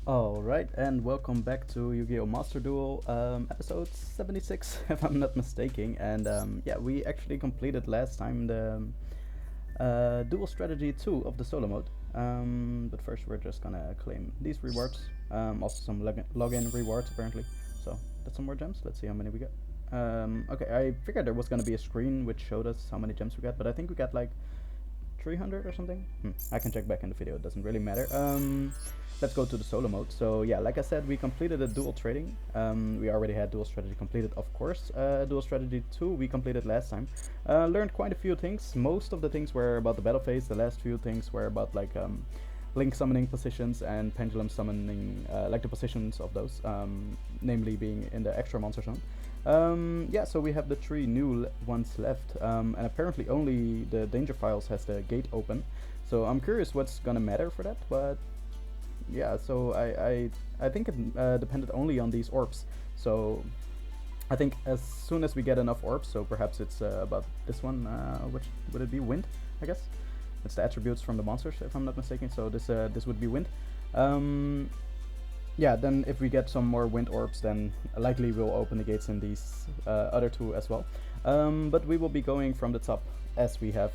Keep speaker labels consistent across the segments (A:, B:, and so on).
A: Alright, and welcome back to Yu-Gi-Oh! Master Duel, episode 76, if I'm not mistaken. And yeah, we actually completed last time the Duel Strategy 2 of the solo mode. But first we're just gonna claim these rewards. Also some login rewards apparently. So that's some more gems. Let's see how many we got. Okay, I figured there was gonna be a screen which showed us how many gems we got, but I think we got like 300 or something. I can check back in the video, it doesn't really matter. Let's go to the solo mode. So yeah, like I said, we completed a dual trading. We already had dual strategy completed, of course. Dual strategy 2 we completed last time. Learned quite a few things. Most of the things were about the battle phase. The last few things were about like link summoning positions and pendulum summoning, like the positions of those, namely being in the extra monster zone. Yeah, so we have the three new ones left, and apparently only the danger files has the gate open. So I'm curious what's gonna matter for that, but yeah, so I think it depended only on these orbs. So I think as soon as we get enough orbs, so perhaps it's about this one, which would it be? Wind, I guess. It's the attributes from the monsters, if I'm not mistaken. So this would be wind. Yeah, then if we get some more wind orbs, then likely we'll open the gates in these other two as well. But we will be going from the top as we have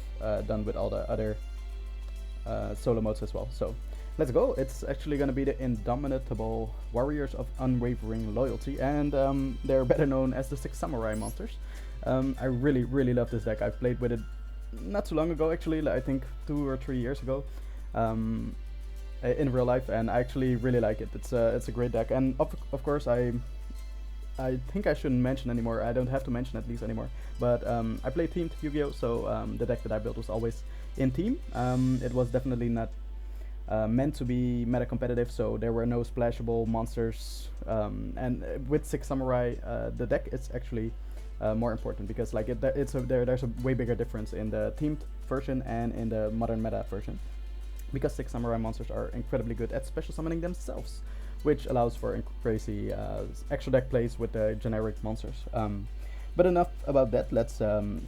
A: done with all the other solo modes as well. So let's go. It's actually going to be the Indomitable Warriors of Unwavering Loyalty, and they're better known as the Six Samurai monsters. I really love this deck. I've played with it not too long ago, actually, I think 2 or 3 years ago. In real life, and I actually really like it. It's a great deck, and of course I think I shouldn't mention anymore. I don't have to mention at least anymore. But I play teamed Yu-Gi-Oh, so the deck that I built was always in team. It was definitely not meant to be meta competitive, so there were no splashable monsters. And with Six Samurai, the deck is actually more important because like there's a way bigger difference in the teamed version and in the modern meta version, because Six Samurai monsters are incredibly good at special summoning themselves, which allows for crazy extra deck plays with the generic monsters. But enough about that, let's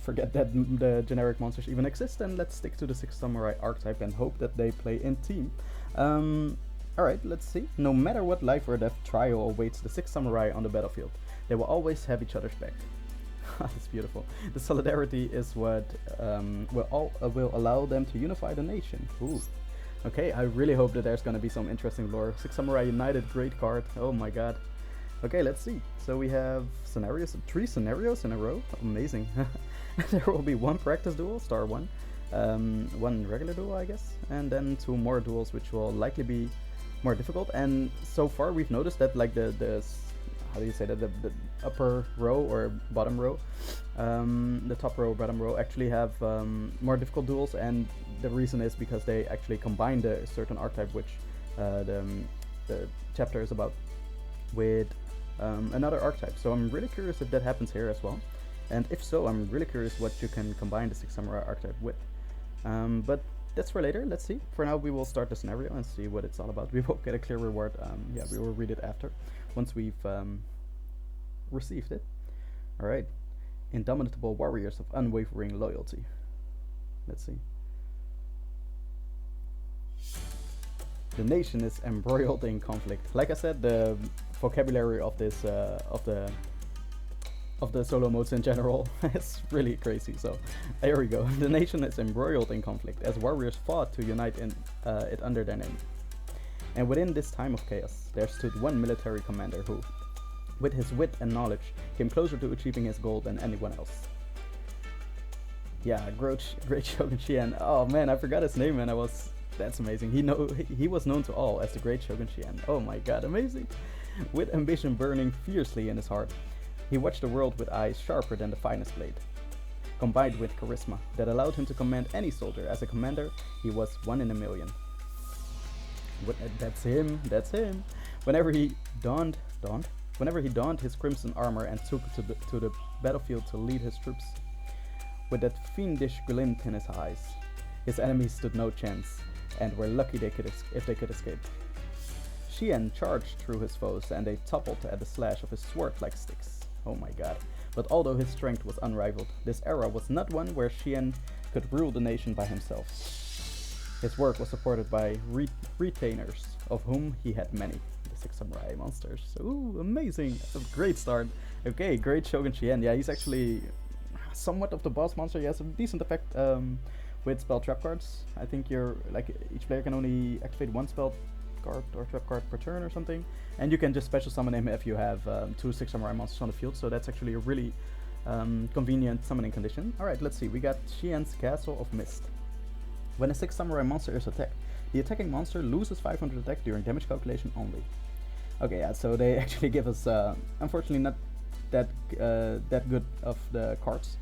A: forget that the generic monsters even exist, and let's stick to the Six Samurai archetype and hope that they play in team. Alright, let's see. No matter what life or death trial awaits the Six Samurai on the battlefield, they will always have each other's back. That's beautiful. The solidarity is what will allow them to unify the nation. Ooh. Okay, I really hope that there's gonna be some interesting lore. Six Samurai United, great card. Oh my god. Okay, let's see. So we have scenarios, 3 scenarios in a row. Amazing. There will be 1 practice duel, star 1, 1 regular duel, I guess, and then 2 more duels, which will likely be more difficult. And so far, we've noticed that like the how do you say that, the upper row or bottom row, the top row, bottom row actually have more difficult duels, and the reason is because they actually combine the certain archetype which the chapter is about with another archetype. So I'm really curious if that happens here as well, and if so, I'm really curious what you can combine the Six Samurai archetype with. But that's for later. Let's see. For now, we will start the scenario and see what it's all about. We won't get a clear reward. Yeah, we will read it after, once we've received it. Alright. Indomitable Warriors of Unwavering Loyalty. Let's see. The nation is embroiled in conflict. Like I said, the vocabulary of this of the solo modes in general is really crazy. So there we go. The nation is embroiled in conflict as warriors fought to unite it under their name. And within this time of chaos, there stood one military commander who, with his wit and knowledge, came closer to achieving his goal than anyone else. Yeah, great Shogun Shien. Oh man, I forgot his name, and that's amazing. He was known to all as the great Shogun Shien. Oh my god, amazing! With ambition burning fiercely in his heart, he watched the world with eyes sharper than the finest blade. Combined with charisma that allowed him to command any soldier as a commander, he was one in a million. That's him. Whenever he donned his crimson armor and took to the battlefield to lead his troops, with that fiendish glint in his eyes, his enemies stood no chance, and were lucky if they could escape. Shien charged through his foes, and they toppled at the slash of his sword like sticks. Oh my god. But although his strength was unrivaled, this era was not one where Shien could rule the nation by himself. His work was supported by retainers, of whom he had many. The 6 samurai monsters. Ooh, amazing! That's a great start. Okay, great Shogun Shien. Yeah, he's actually somewhat of the boss monster. He has a decent effect with spell trap cards. I think you're like each player can only activate one spell card or trap card per turn or something, and you can just special summon him if you have 2 6 samurai monsters on the field. So that's actually a really convenient summoning condition. Alright, let's see. We got Shien's Castle of Mist. When a 6 samurai monster is attacked, the attacking monster loses 500 attack during damage calculation only. Okay, yeah, so they actually give us, unfortunately, not that good of the cards.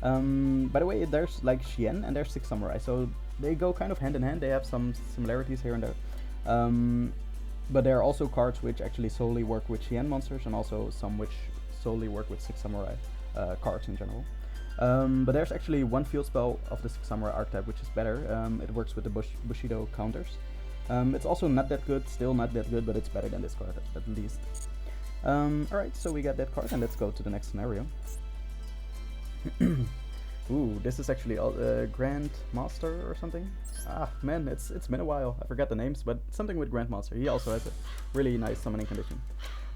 A: By the way, there's like Shien and there's 6 samurai, so they go kind of hand in hand. They have some similarities here and there. But there are also cards which actually solely work with Shien monsters, and also some which solely work with 6 samurai cards in general. But there's actually one field spell of the 6 samurai archetype which is better. It works with the Bushido counters. It's also not that good, still not that good, but it's better than this card at least. Alright, so we got that card, and let's go to the next scenario. Ooh, this is actually Grand Master or something. Ah, man, it's been a while. I forgot the names, but something with Grand Master. He also has a really nice summoning condition.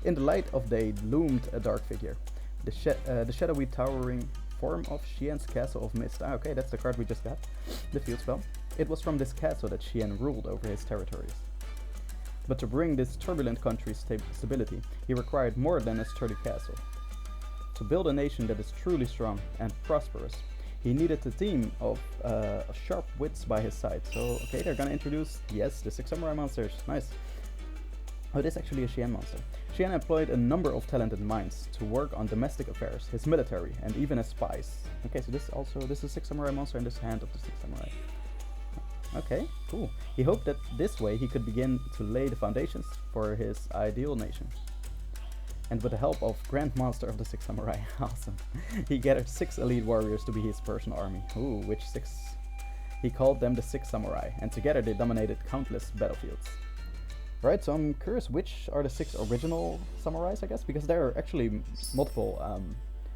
A: In the light of day loomed a dark figure. The shadowy towering form of Shien's Castle of Mist. Ah, okay, that's the card we just got. The field spell. It was from this castle that Shien ruled over his territories. But to bring this turbulent country's stability, he required more than a sturdy castle. To build a nation that is truly strong and prosperous, he needed a team of sharp wits by his side. So, okay, they're gonna introduce, yes, the 6 samurai monsters. Nice. Oh, this is actually a Shien monster. Shien employed a number of talented minds to work on domestic affairs, his military, and even as spies. Okay, so this is a 6 samurai monster in this hand of the 6 samurai. Okay, cool. He hoped that this way he could begin to lay the foundations for his ideal nation. And with the help of Grand Master of the 6 Samurai, awesome, he gathered 6 elite warriors to be his personal army. Ooh, which 6? He called them the 6 Samurai, and together they dominated countless battlefields. Right, so I'm curious which are the 6 original samurais, I guess, because there are actually multiple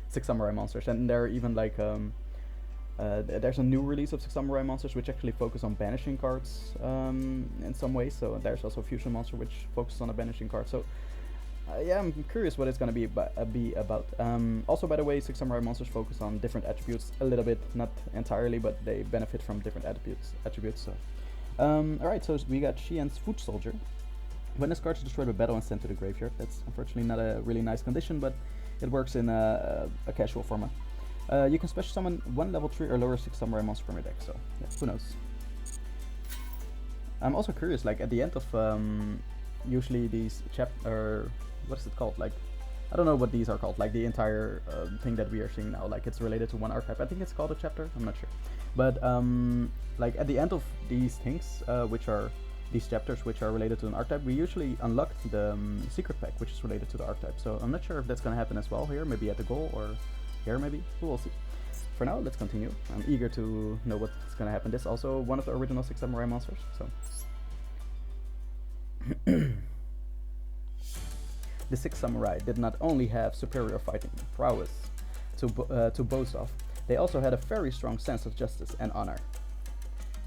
A: 6 samurai monsters, and there are even like there's a new release of 6 samurai monsters which actually focus on banishing cards in some ways. So there's also a fusion monster which focuses on a banishing card. So yeah, I'm curious what it's going to be about. Also, by the way, 6 samurai monsters focus on different attributes a little bit, not entirely, but they benefit from different attributes. So alright, so we got Shien's Foot Soldier. When this card is destroyed by battle and sent to the graveyard, that's unfortunately not a really nice condition, but it works in a casual format. You can special summon 1 level 3 or lower 6 samurai monster from your deck, so yeah, who knows. I'm also curious, like at the end of usually these what is it called? Like, I don't know what these are called, like the entire thing that we are seeing now, like it's related to one archetype. I think it's called a chapter, I'm not sure. But like at the end of these things, which are these chapters which are related to an archetype, we usually unlock the secret pack which is related to the archetype. So I'm not sure if that's going to happen as well here, maybe at the goal or here maybe, we'll see. For now, let's continue. I'm eager to know what's going to happen. This is also one of the original 6 samurai monsters, so. The 6 samurai did not only have superior fighting prowess to boast of, they also had a very strong sense of justice and honor.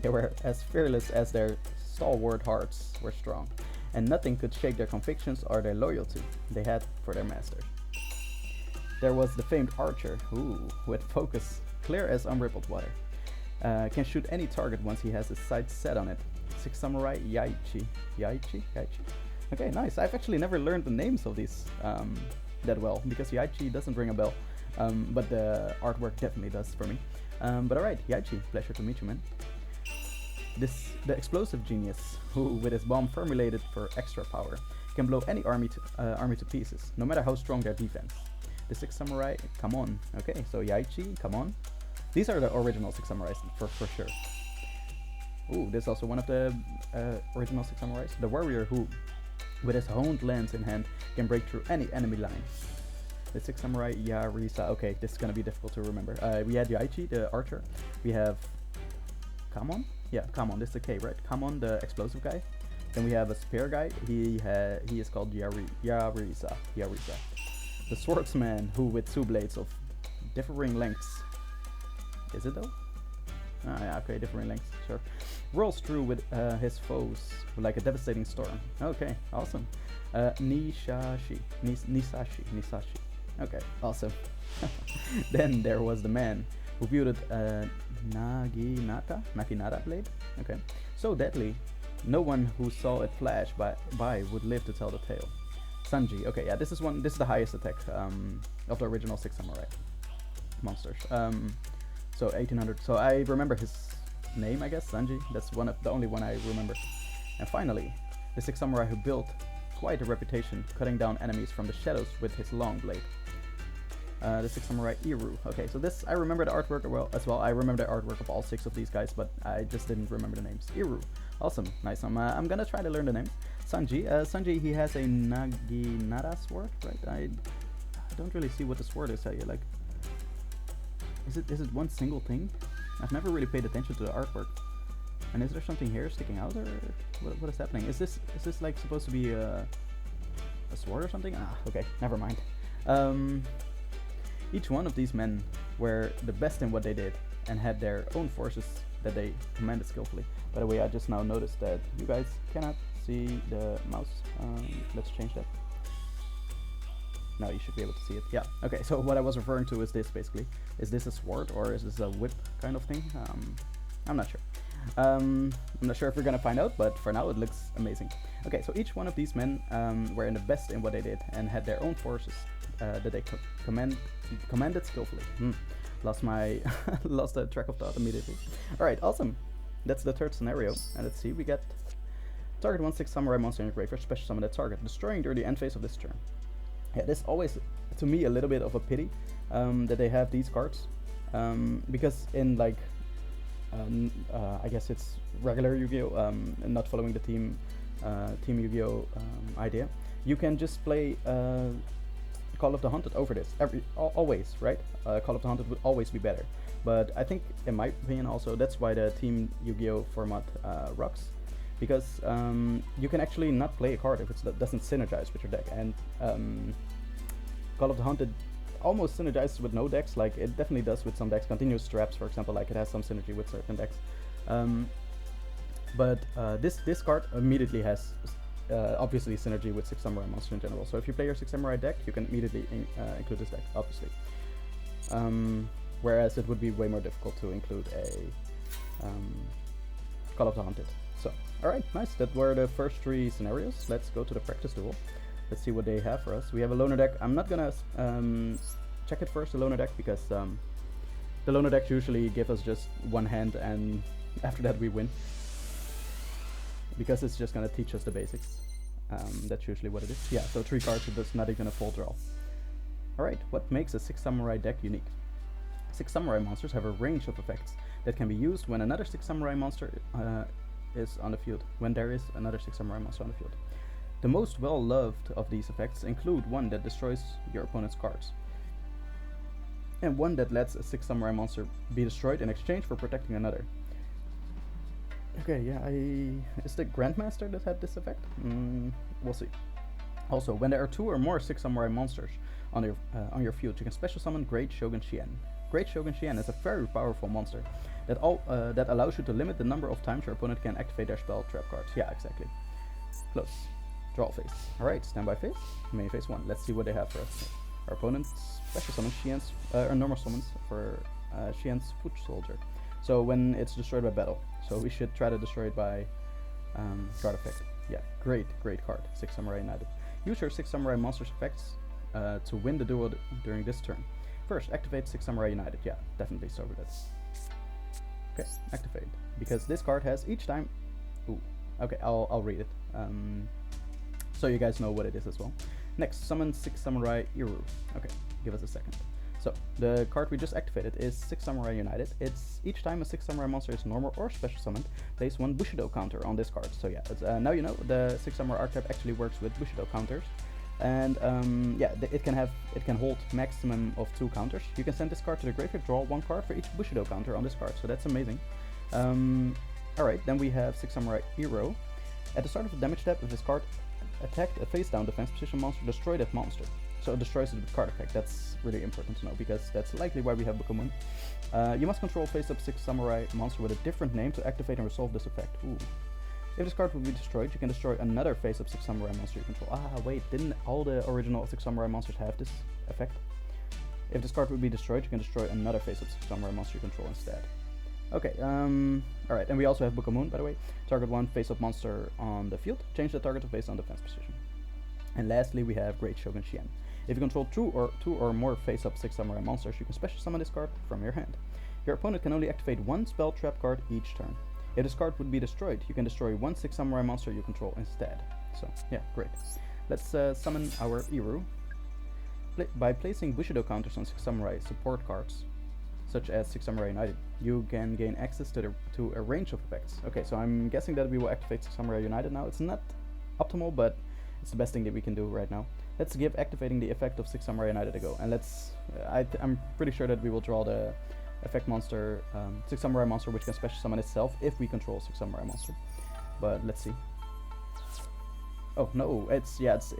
A: They were as fearless as their stalwart hearts were strong, and nothing could shake their convictions or their loyalty they had for their master. There was the famed archer, with focus clear as unrippled water. Can shoot any target once he has his sights set on it. 6 samurai Yaichi. Yaichi? Okay, nice. I've actually never learned the names of these that well, because Yaichi doesn't ring a bell, but the artwork definitely does for me. But alright, Yaichi, pleasure to meet you, man. The explosive genius, who with his bomb formulated for extra power, can blow any army to pieces, no matter how strong their defense. The 6 samurai, come on. Okay, so Yaichi, come on. These are the original 6 samurais for sure. Ooh, this is also one of the original 6 samurais. The warrior who, with his honed lance in hand, can break through any enemy line. The 6 samurai Yarisa. Okay, this is gonna be difficult to remember. We had Yaichi, the archer. We have Kamon. Yeah, Kamon. This is the K, right? Kamon, the explosive guy. Then we have a spear guy. He is called Yarisa. The swordsman, who with 2 blades of differing lengths. Is it though? Ah, yeah, okay, differing lengths, sure. Rolls through with his foes like a devastating storm. Okay, awesome. Nisashi. Okay, awesome. Then there was the man who wielded a Naginata blade. Okay, so deadly, no one who saw it flash by would live to tell the tale. Sanji. Okay, yeah, this is the highest attack of the original Six Samurai monsters. So 1800. So I remember his name, I guess, Sanji. That's the only one I remember. And finally, the Six Samurai who built quite a reputation, cutting down enemies from the shadows with his long blade. The Six Samurai Iru. Okay, so this, I remember the artwork as well. I remember the artwork of all 6 of these guys, but I just didn't remember the names. Iru. Awesome, nice. I'm gonna try to learn the name. Sanji. Sanji, he has a Naginata sword, right? I don't really see what the sword is here. Like, is it one single thing? I've never really paid attention to the artwork. And is there something here sticking out, or what is happening? Is this like supposed to be a sword or something? Ah, okay, never mind. Each one of these men were the best in what they did and had their own forces that they commanded skillfully. By the way, I just now noticed that you guys cannot see the mouse. Let's change that. Now you should be able to see it. Yeah, okay, so what I was referring to is this basically. Is this a sword or is this a whip kind of thing? I'm not sure. I'm not sure if we're gonna find out, but for now it looks amazing. Okay, so each one of these men were in the best in what they did and had their own forces that they commanded skillfully. Lost the track of thought immediately. Alright, awesome. That's the third scenario. And let's see, we get target 1/6 samurai monster in your graveyard, special summon that target, destroying the early end phase of this turn. Yeah, this always, to me, a little bit of a pity that they have these cards. Because in like, I guess it's regular Yu-Gi-Oh! Not following the Team Yu-Gi-Oh! Idea. You can just play Call of the Haunted over this always, right? Call of the Haunted would always be better, but I think, in my opinion, also that's why the Team Yu-Gi-Oh! Format rocks, because you can actually not play a card if it doesn't synergize with your deck, and Call of the Haunted almost synergizes with no decks. Like, it definitely does with some decks. Continuous Traps, for example, like it has some synergy with certain decks, but this card immediately has obviously synergy with Six Samurai monster in general. So if you play your Six Samurai deck, you can immediately include this deck, obviously. Whereas it would be way more difficult to include a Call of the Haunted. So, alright, nice. That were the first 3 scenarios. Let's go to the practice duel. Let's see what they have for us. We have a loner deck. I'm not gonna check it first, the loner deck, because the loner decks usually give us just one hand, and after that we win. Because it's just gonna teach us the basics. That's usually what it is. Yeah, so 3 cards with this, not even a full draw. Alright, what makes a Six Samurai deck unique? Six Samurai monsters have a range of effects that can be used when another Six Samurai monster is on the field. When there is another Six Samurai monster on the field. The most well-loved of these effects include one that destroys your opponent's cards, and one that lets a Six Samurai monster be destroyed in exchange for protecting another. Okay, yeah, is the Grandmaster that had this effect? We'll see. Also, when there are 2 or more Six Samurai monsters on your field, you can special summon Great Shogun Shien. Great Shogun Shien is a very powerful monster that allows you to limit the number of times your opponent can activate their spell trap cards. Yeah, exactly. Close. Draw phase. Alright, standby phase. Main phase 1. Let's see what they have for us. Our opponent special summons Shien's, or normal summons for Shien's Foot Soldier. So when it's destroyed by battle. So we should try to destroy it by card effect. Yeah, great card. Six Samurai United. Use your Six Samurai monsters effects to win the duel during this turn. First, activate Six Samurai United. Yeah, definitely start with that. Okay, activate. Because this card has each time... Ooh, okay, I'll read it. So you guys know what it is as well. Next, summon Six Samurai Iru. Okay, give us a second. So, the card we just activated is Six Samurai United. It's each time a Six Samurai monster is normal or special summoned, place 1 Bushido counter on this card. So yeah, it's, now you know the Six Samurai archetype actually works with Bushido counters. And yeah, it can hold maximum of 2 counters. You can send this card to the graveyard, draw 1 card for each Bushido counter on this card. So that's amazing. Alright, then we have Six Samurai Hero. At the start of the damage step, if this card attacked a face down defense position monster, destroy that monster. so it destroys it with card effect. That's really important to know, because that's likely why we have Book of Moon. You must control face-up 6 samurai monster with a different name to activate and resolve this effect. Ooh. If this card will be destroyed, you can destroy another face-up 6 samurai monster you control. Ah, wait, didn't all the original 6 samurai monsters have this effect? If this card will be destroyed, you can destroy another face-up 6 samurai monster you control instead. Okay, alright, and we also have Book of Moon, by the way. Target one face-up monster on the field, change the target to face on defense position. And lastly, we have Great Shogun Shien. If you control two or more face-up 6 samurai monsters, you can special summon this card from your hand. Your opponent can only activate one spell trap card each turn. If this card would be destroyed, you can destroy one 6 samurai monster you control instead. So, yeah, great. Let's summon our Iru. By placing Bushido counters on 6 samurai support cards, such as 6 Samurai United, you can gain access to a range of effects. Okay, so I'm guessing that we will activate 6 Samurai United now. It's not optimal, but it's the best thing that we can do right now. Let's give activating the effect of 6 Samurai United a go, and let's. I'm pretty sure that we will draw the effect monster, 6 Samurai monster, which can special summon itself if we control 6 Samurai monster. But let's see. Oh no, it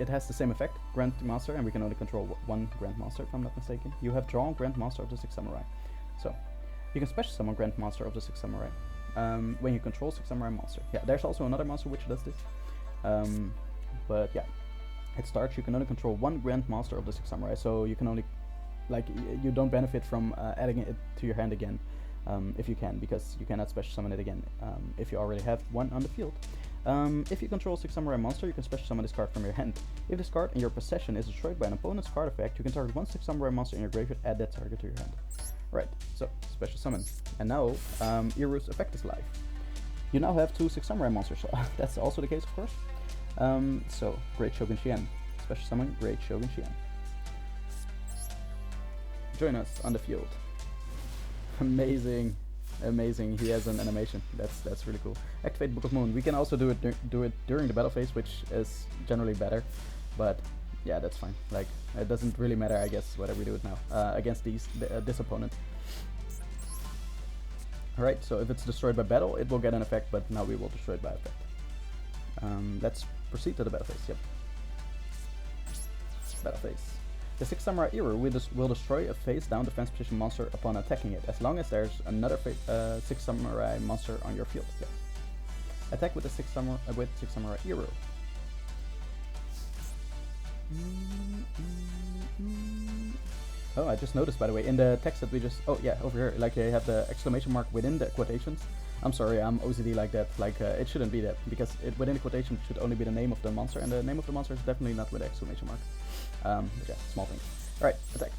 A: has the same effect, Grand Master, and we can only control one Grand Master if I'm not mistaken. You have drawn Grand Master of the 6 Samurai. So, you can special summon Grand Master of the 6 Samurai when you control 6 Samurai monster. Yeah, there's also another monster which does this. But yeah, it starts, you can only control one Grand Master of the 6 Samurai, so you can only, like, you don't benefit from adding it to your hand again, if you can, because you cannot special summon it again if you already have one on the field. If you control 6 Samurai monster, you can special summon this card from your hand. If this card in your possession is destroyed by an opponent's card effect, you can target one 6 Samurai monster in your graveyard, add that target to your hand. Right, so special summon. And now Iru's effect is live. You now have 2 6 Samurai monsters, so that's also the case, of course. So, Great Shogun Shien. Special summon Great Shogun Shien. Join us on the field. Amazing. Amazing, he has an animation. That's really cool. Activate Book of Moon. We can also do it during the battle phase, which is generally better, but yeah, that's fine. Like, it doesn't really matter, I guess, whether we do it now against this opponent. Alright, so if it's destroyed by battle, it will get an effect, but now we will destroy it by effect. Let's proceed to the battle phase. Yep. Battle phase. The 6 Samurai Iru will destroy a face-down defense position monster upon attacking it, as long as there's another 6 Samurai monster on your field. Yeah. Attack with the 6 Samurai Iru. Oh, I just noticed, by the way, in the text that we just... Oh, yeah, over here, like, they have the exclamation mark within the quotations. I'm sorry, I'm OCD like that. Like, it shouldn't be that, because within the quotation should only be the name of the monster, and the name of the monster is definitely not with the exclamation mark. But yeah, small thing. Alright, attack.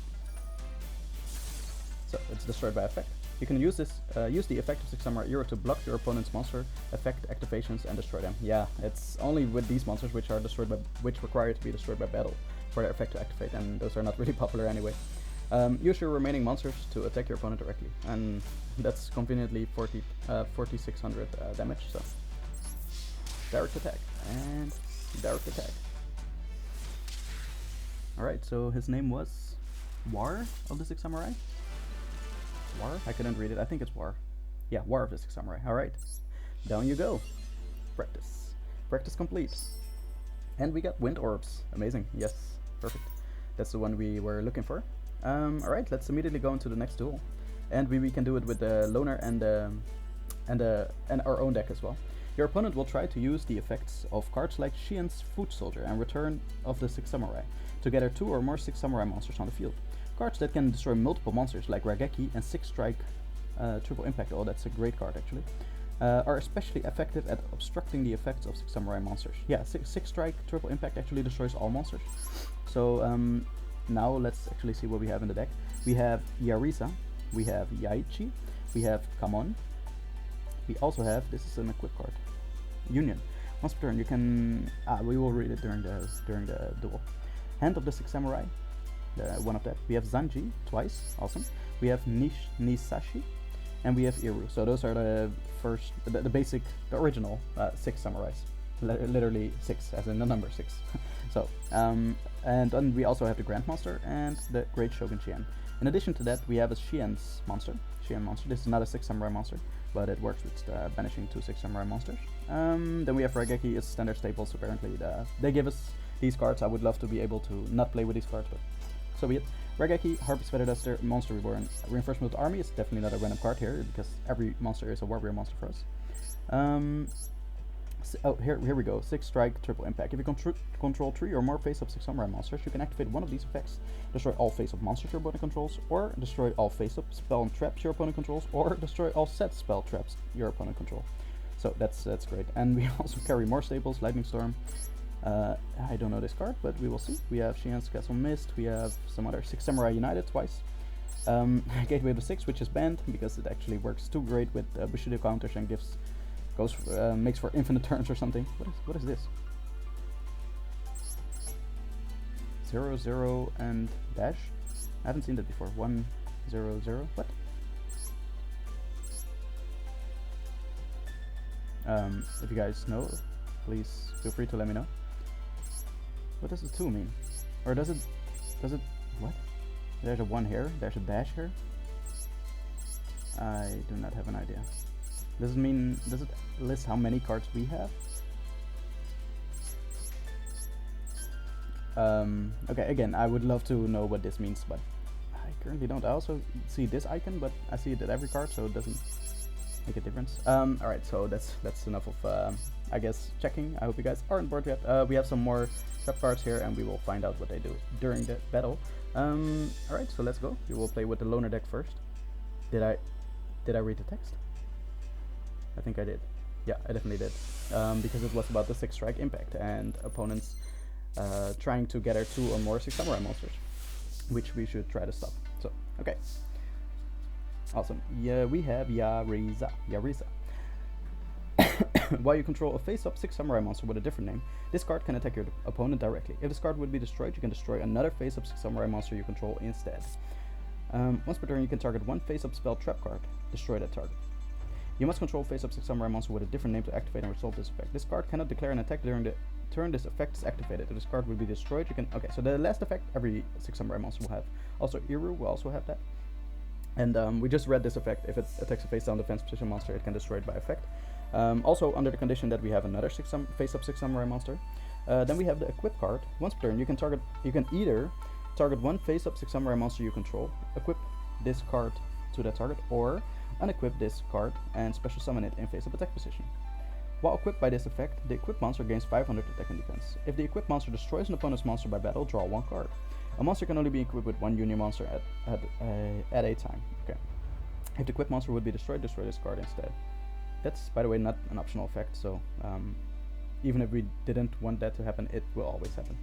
A: So, it's destroyed by effect. You can use the effect of 6 Samurai Iru to block your opponent's monster effect activations and destroy them. Yeah, it's only with these monsters which require to be destroyed by battle for their effect to activate, and those are not really popular anyway. Use your remaining monsters to attack your opponent directly, and that's conveniently 4600 damage, so direct attack, and direct attack. Alright, so his name was War of the 6 Samurai? War? I couldn't read it, I think it's War. Yeah, War of the 6 Samurai, alright. Down you go. Practice. Practice complete. And we got Wind Orbs. Amazing, yes, perfect. That's the one we were looking for. Alright, let's immediately go into the next duel. And we can do it with the Loner and our own deck as well. Your opponent will try to use the effects of cards like Shien's Foot Soldier and Return of the 6 Samurai to gather 2 or more 6 Samurai monsters on the field. Cards that can destroy multiple monsters like Raigeki and 6 Strike Triple Impact, oh that's a great card actually, are especially effective at obstructing the effects of 6 Samurai monsters. Yeah, 6 Strike Triple Impact actually destroys all monsters. So now let's actually see what we have in the deck. We have Yarisa, we have Yaichi, we have Kamon. We also have, this is an equip card, Union. Once per turn you can, we will read it during the duel. Hand of the 6 Samurai, one of that. We have Zanji, twice, awesome. We have Nisashi, and we have Iru. So those are the first, the basic, the original 6 Samurais. Literally 6, as in the number 6. So, and then we also have the Grandmaster and the Great Shogun Shien. In addition to that, we have a Shien monster. This is not a 6 Samurai monster, but it works with banishing 2 6 Samurai monsters. Then we have Raigeki, it's standard staples apparently. They give us these cards. I would love to be able to not play with these cards, but so be it. Regeki, Harpy's Feather Duster, Monster Reborn. Reinforcement with Army is definitely not a random card here, because every monster is a Warrior monster for us. Here we go. 6 strike, triple impact. If you control 3 or more face-up 6 samurai monsters, you can activate one of these effects. Destroy all face-up monsters your opponent controls, or destroy all face-up spell and traps your opponent controls, or destroy all set spell traps your opponent control. So that's great. And we also carry more staples, Lightning Storm. I don't know this card, but we will see. We have Shien's Castle Mist. We have some other 6 Samurai United twice. Gateway of 6, which is banned because it actually works too great with Bushido counters and makes for infinite turns or something. What is this? 0-0 and dash? I haven't seen that before. 1-0-0. What? If you guys know, please feel free to let me know. What does the 2 mean? Or does it what? There's a 1 here, there's a dash here. I do not have an idea. Does it list how many cards we have? Okay, again, I would love to know what this means, but I currently don't. I also see this icon, but I see it at every card, so it doesn't make a difference. Alright, so that's enough of I guess checking. I hope you guys are on board yet. We have some more trap cards here, and we will find out what they do during the battle. Alright, so let's go. We will play with the loner deck first. Did I read the text? I think I did. Yeah, I definitely did. Because it was about the 6 strike impact and opponents trying to gather 2 or more 6 samurai monsters, which we should try to stop. So, okay. Awesome. Yeah, we have Yarisa. While you control a face-up 6 samurai monster with a different name, this card can attack your opponent directly. If this card would be destroyed, you can destroy another face-up 6 samurai monster you control instead. Once per turn, you can target 1 face-up spell trap card. Destroy that target. You must control face-up 6 samurai monster with a different name to activate and resolve this effect. This card cannot declare an attack during the turn this effect is activated. If this card would be destroyed, you can... Okay, so the last effect every 6 samurai monster will have. Also, Iru will also have that. And we just read this effect. If it attacks a face-down defense position monster, it can destroy it by effect. Also, under the condition that we have another face-up 6 samurai monster. Then we have the equip card. Once per turn, you can either target 1 face-up 6 samurai monster you control, equip this card to that target, or unequip this card and special summon it in face-up attack position. While equipped by this effect, the equipped monster gains 500 attack and defense. If the equipped monster destroys an opponent's monster by battle, draw 1 card. A monster can only be equipped with 1 union monster at a time. Okay. If the equipped monster would be destroyed, destroy this card instead. That's, by the way, not an optional effect, so even if we didn't want that to happen, it will always happen.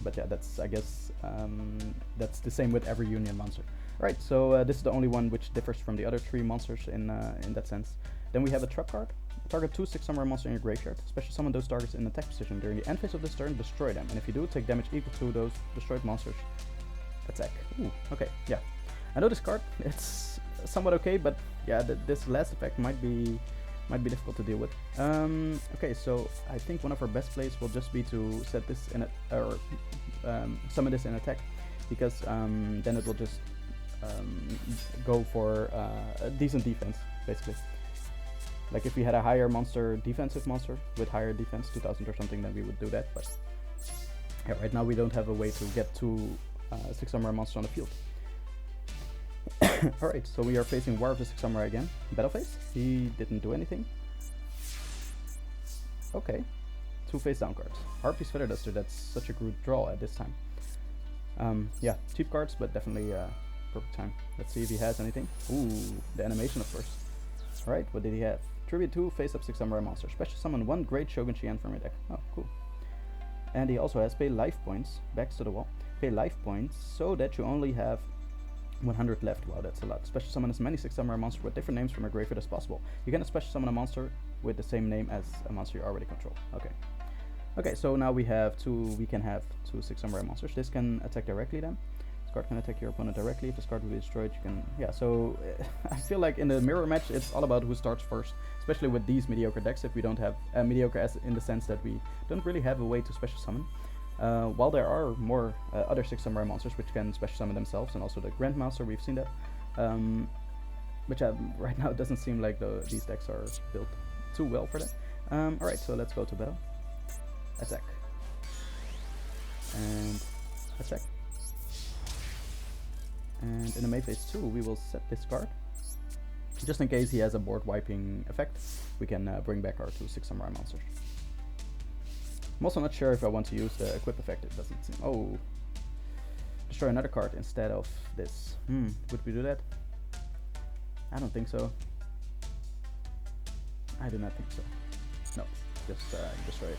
A: But yeah, that's, I guess, that's the same with every union monster. Alright, so this is the only one which differs from the other 3 monsters in that sense. Then we have a trap card. Target 2 6 samurai monsters in your graveyard. Special summon those targets in attack position. During the end phase of this turn, destroy them. And if you do, take damage equal to those destroyed monsters' attack. Ooh, okay, yeah. I know this card, it's somewhat okay, but yeah, this last effect might be difficult to deal with. Okay, so I think one of our best plays will just be to set this in summon this in attack, because then it will just go for a decent defense, basically. Like if we had a higher defensive monster with higher defense, 2000 or something, then we would do that. But yeah, right now we don't have a way to get 2 6 samurai monsters on the field. Alright, so we are facing War of the 6 Samurai again. Battle phase. He didn't do anything. Okay. 2 face down cards. Harpy's Feather Duster, that's such a good draw at this time. Yeah, cheap cards, but definitely perfect time. Let's see if he has anything. Ooh, the animation of course. Alright, what did he have? Tribute 2 face up 6 samurai monster. Special summon 1 great Shogun Shien from your deck. Oh, cool. And he also has pay life points. Backs to the wall. Pay life points so that you only have 100 left. Wow, that's a lot. Special summon as many 6 samurai monsters with different names from your graveyard as possible. You can special summon a monster with the same name as a monster you already control. Okay. Okay, so now we have we can have 2 6 samurai monsters. This can attack directly then. This card can attack your opponent directly. If this card will be destroyed, you can... Yeah, so I feel like in the mirror match, it's all about who starts first. Especially with these mediocre decks, if we don't have... mediocre as in the sense that we don't really have a way to special summon. While there are more other 6 samurai monsters which can special summon themselves, and also the Grandmaster, we've seen that. Which right now it doesn't seem like these decks are built too well for that. Alright, so let's go to battle. Attack. attack. And in the main phase 2, we will set this card. Just in case he has a board wiping effect, we can bring back our 2 6 samurai monsters. I'm also not sure if I want to use the equip effect. It doesn't seem. Oh, destroy another card instead of this. Would we do that? I don't think so. I do not think so. No, just destroy it.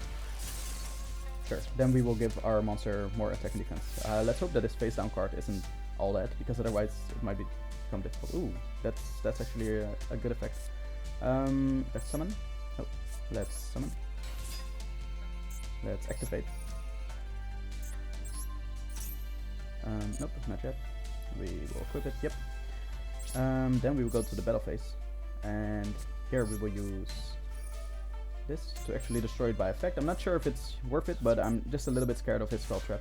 A: Sure. Then we will give our monster more attack and defense. Let's hope that this face down card isn't all that, because otherwise it might become difficult. Ooh, that's actually a good effect. Let's summon. Oh, let's summon. Let's activate. Nope, not yet. We will equip it. Yep. Then we will go to the battle phase, and here we will use this to actually destroy it by effect. I'm not sure if it's worth it, but I'm just a little bit scared of his spell trap,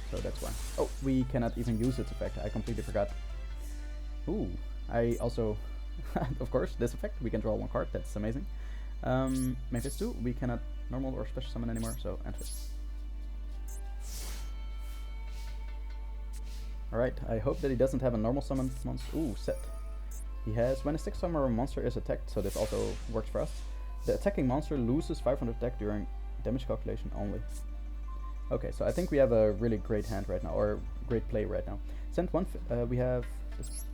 A: so that's why. Oh, we cannot even use its effect. I completely forgot. Ooh, I also, of course, this effect, we can draw 1 card. That's amazing. Main phase 2, we cannot normal or special summon anymore, so end phase. Alright, I hope that he doesn't have a normal summon monster. Ooh, set. He has, when a 6 samurai monster is attacked, so this also works for us. The attacking monster loses 500 attack during damage calculation only. Okay, so I think we have a really great hand right now, or great play right now. Send one, we have this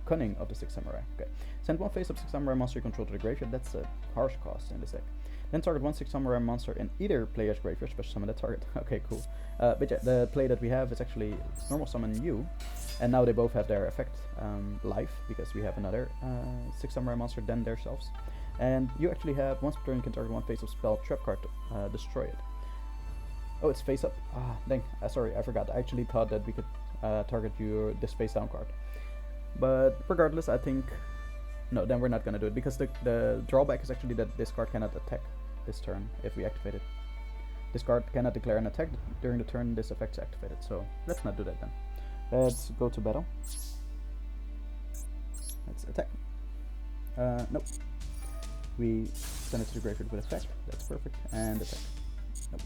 A: Cunning of the 6 samurai. Okay, send 1 face-up 6 samurai monster you control to the graveyard. That's a harsh cost in this deck. Then target 1 6 samurai monster in either player's graveyard, special summon that target. Okay, cool. But yeah, the play that we have is actually normal summon you, and now they both have their effect live, because we have another 6 samurai monster than themselves. And you actually have once per turn you can target 1 face-up spell trap card to destroy it. Oh, it's face up. Ah, dang. Sorry, I forgot. I actually thought that we could target this face down card. But regardless, I think no. Then we're not gonna do it, because the drawback is actually that this card cannot attack this turn if we activate it. This card cannot declare an attack during the turn this effect is activated. So let's not do that then. Let's go to battle. Let's attack. Nope. We send it to the graveyard with effect. That's perfect. And attack. Nope.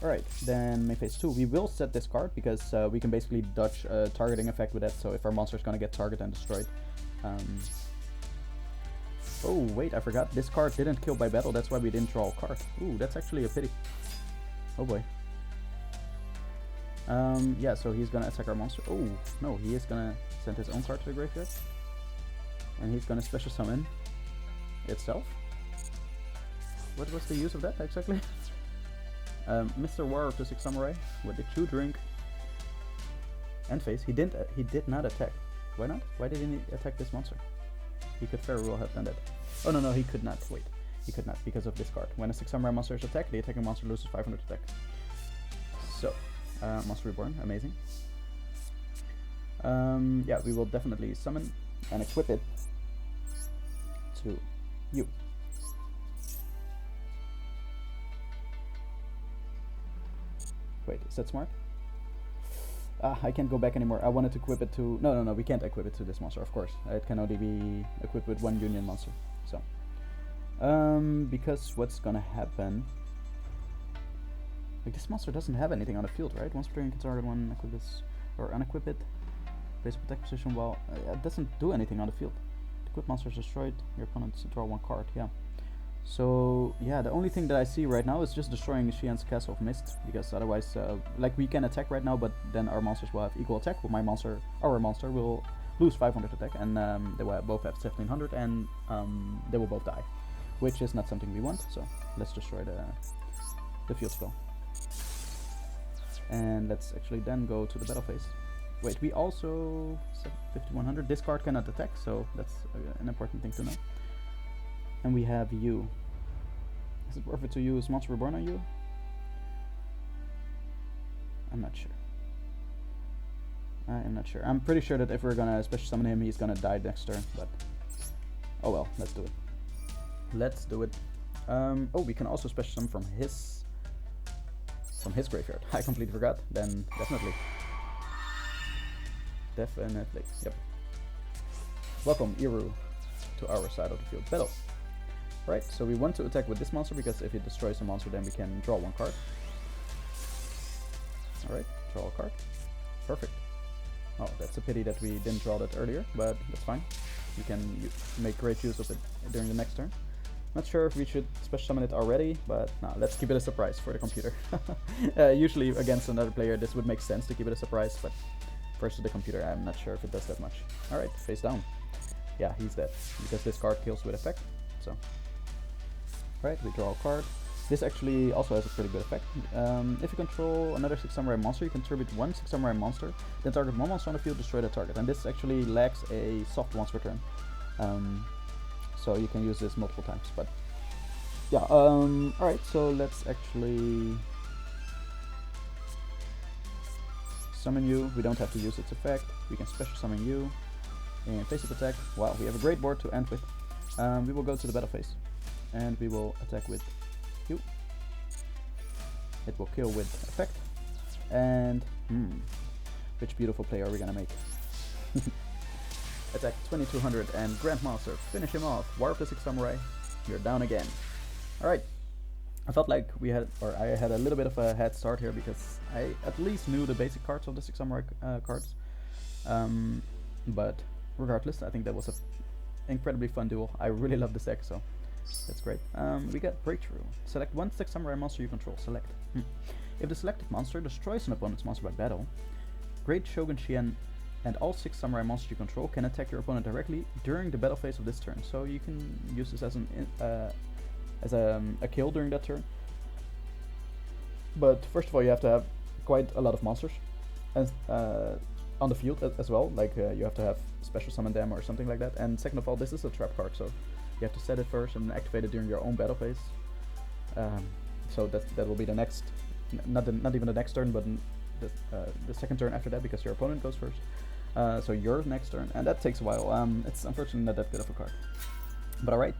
A: Alright, then main phase 2. We will set this card, because we can basically dodge a targeting effect with that. So if our monster is going to get targeted and destroyed. Oh, wait, I forgot. This card didn't kill by battle. That's why we didn't draw a card. Ooh, that's actually a pity. Oh boy. Yeah, so he's going to attack our monster. Oh, no, he is going to send his own card to the graveyard. And he's going to special summon itself. What was the use of that exactly? Mr. War of the 6 Samurai, what did you drink? End phase. He did not attack. Why not? Why didn't he attack this monster? He could very well have done that. Oh no, he could not. Wait, he could not, because of this card. When a 6 Samurai monster is attacked, the attacking monster loses 500 attack. So, Monster Reborn, amazing. Yeah, we will definitely summon and equip it to you. Wait, is that smart? I can't go back anymore. I wanted to equip it to... No, we can't equip it to this monster, of course. It can only be equipped with 1 union monster. So, because what's gonna happen... Like, this monster doesn't have anything on the field, right? Once per turn you can target 1, equip this, or unequip it. Place attack position while... it doesn't do anything on the field. The equipped monster is destroyed. Your opponents draw 1 card, yeah. So, yeah, the only thing that I see right now is just destroying Shien's Castle of Mist, because otherwise, like, we can attack right now, but then our monsters will have equal attack. Well, our monster will lose 500 attack, and they will both have 1700, and they will both die, which is not something we want. So let's destroy the field spell, and let's actually then go to the battle phase. Wait, we also set 5100. This card cannot attack, so that's an important thing to know. And we have you. Is it worth it to use Monster Reborn on you? I'm not sure. I am not sure. I'm pretty sure that if we're gonna special summon him, he's gonna die next turn, but... Oh well, let's do it. Let's do it. Oh, we can also special summon from his graveyard. I completely forgot. Then definitely. Definitely. Yep. Welcome, Iru, to our side of the field. Battle. Right, so we want to attack with this monster, because if it destroys a monster, then we can draw 1 card. Alright, draw a card. Perfect. Oh, that's a pity that we didn't draw that earlier, but that's fine. You can make great use of it during the next turn. Not sure if we should special summon it already, but no, let's keep it a surprise for the computer. Usually against another player this would make sense to keep it a surprise, but versus the computer I'm not sure if it does that much. Alright, face down. Yeah, he's dead, because this card kills with effect, so. Alright, we draw a card. This actually also has a pretty good effect. If you control another 6 samurai monster, you contribute 1 6 samurai monster, then target one monster on the field, destroy the target. And this actually lacks a soft once per turn. So you can use this multiple times, but yeah, alright, so let's actually summon you. We don't have to use its effect. We can special summon you and face-up attack. Wow, we have a great board to end with. We will go to the battle phase and we will attack with you. It will kill with effect. And which beautiful play are we gonna make? Attack 2200 and Grandmaster, finish him off. Warp the 6 samurai, you're down again. Alright, I felt like we had, or I had a little bit of a head start here because I at least knew the basic cards of the 6 samurai cards. But regardless, I think that was an incredibly fun duel. I really love this deck, so that's great. We got Breakthrough. Select 1 6 samurai monster you control. Select. If the selected monster destroys an opponent's monster by battle, Great Shogun Shien and all 6 samurai monsters you control can attack your opponent directly during the battle phase of this turn. So you can use this as a kill during that turn. But first of all, you have to have quite a lot of monsters and on the field as well. Like you have to have special summon them or something like that. And second of all, this is a trap card, so you have to set it first and activate it during your own battle phase. So that will be the next, not even the next turn, but the second turn after that, because your opponent goes first. So your next turn, and that takes a while. It's unfortunately not that good of a card. But alright,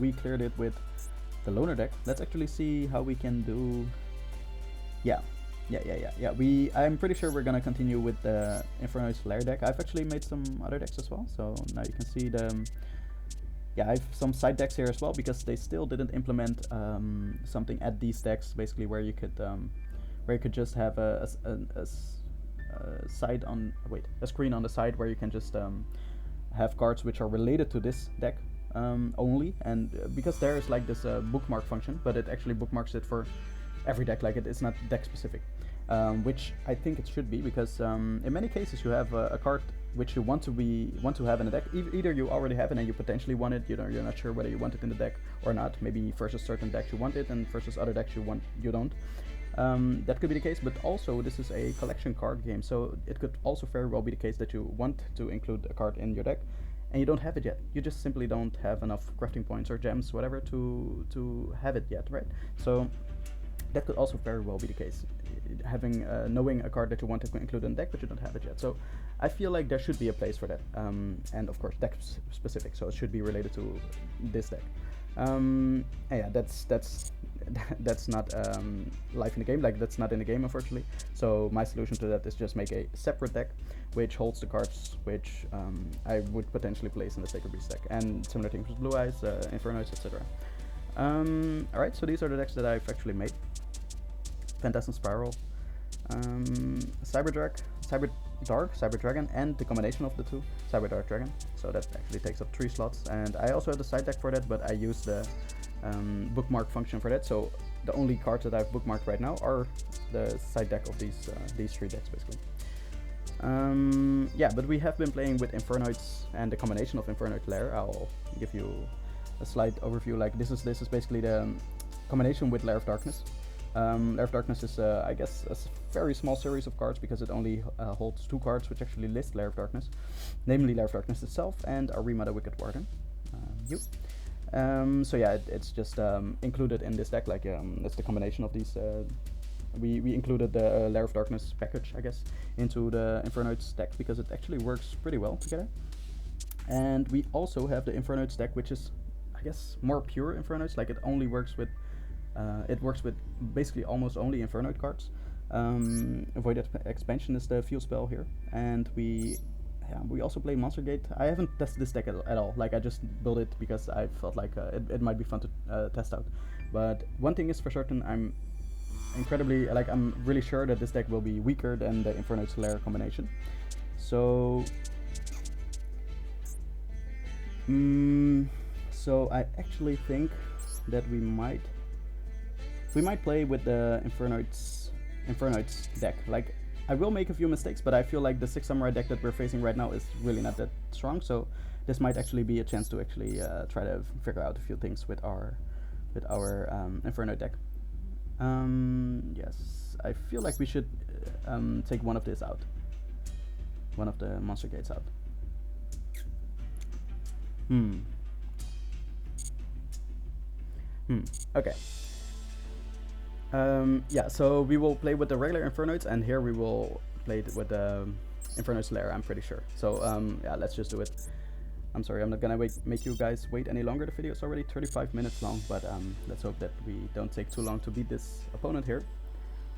A: we cleared it with the loner deck. Let's actually see how we can do. Yeah. I'm pretty sure we're gonna continue with the Inferno's Lair deck. I've actually made some other decks as well, so now you can see the. Yeah, I have some side decks here as well because they still didn't implement something at these decks, basically where you could just have a side on a screen on the side where you can just have cards which are related to this deck only, and because there is like this bookmark function, but it actually bookmarks it for every deck, like it's not deck specific, which I think it should be, because in many cases you have a card which you want to have in a deck. Either you already have it and you potentially want it, you're not sure whether you want it in the deck or not. Maybe versus certain decks you want it, and versus other decks you don't. That could be the case, but also this is a collection card game, so it could also very well be the case that you want to include a card in your deck and you don't have it yet. You just simply don't have enough crafting points or gems, whatever, to have it yet, right? So that could also very well be the case, having knowing a card that you want to include in the deck but you don't have it yet. So I feel like there should be a place for that, and of course deck specific, so it should be related to this deck. And yeah, that's not life in the game, like that's not in the game, unfortunately. So my solution to that is just make a separate deck which holds the cards which I would potentially place in the Sacred Beast deck, and similar things with Blue Eyes, Inferno's, etc. Alright, so these are the decks that I've actually made. Phantasm Spiral, Cyber Dragon, and the combination of the two, Cyber Dark Dragon. So that actually takes up 3 slots, and I also have the side deck for that, but I use the bookmark function for that. So the only cards that I've bookmarked right now are the side deck of these 3 decks, basically. Yeah, but we have been playing with Infernoids and the combination of Infernoid Lair. I'll give you a slight overview. Like this is basically the combination with Lair of Darkness. Lair of Darkness is, I guess, a very small series of cards because it only holds 2 cards which actually list Lair of Darkness, namely Lair of Darkness itself and Arima the Wicked Warden. So yeah, it's just included in this deck. Like it's the combination of these. We included the Lair of Darkness package, I guess, into the Infernoids deck because it actually works pretty well together. And we also have the Infernoids deck, which is, I guess, more pure Infernoids. Like it only works with. It works with basically almost only Infernoid cards. Void Expansion is the field spell here, and we also play Monster Gate. I haven't tested this deck at all. Like I just built it because I felt like it might be fun to test out. But one thing is for certain, I'm incredibly, like, I'm really sure that this deck will be weaker than the Inferno Slayer combination. So, so I actually think that we might play with the Infernoids deck. Like, I will make a few mistakes, but I feel like the 6 Samurai deck that we're facing right now is really not that strong. So this might actually be a chance to actually try to figure out a few things with our Inferno deck. Yes, I feel like we should take one of this out, one of the monster gates out. Okay. Yeah, so we will play with the regular Infernoids, and here we will play with the Inferno Slayer, I'm pretty sure. So yeah, let's just do it. I'm sorry, I'm not gonna make you guys wait any longer. The video is already 35 minutes long, but let's hope that we don't take too long to beat this opponent here.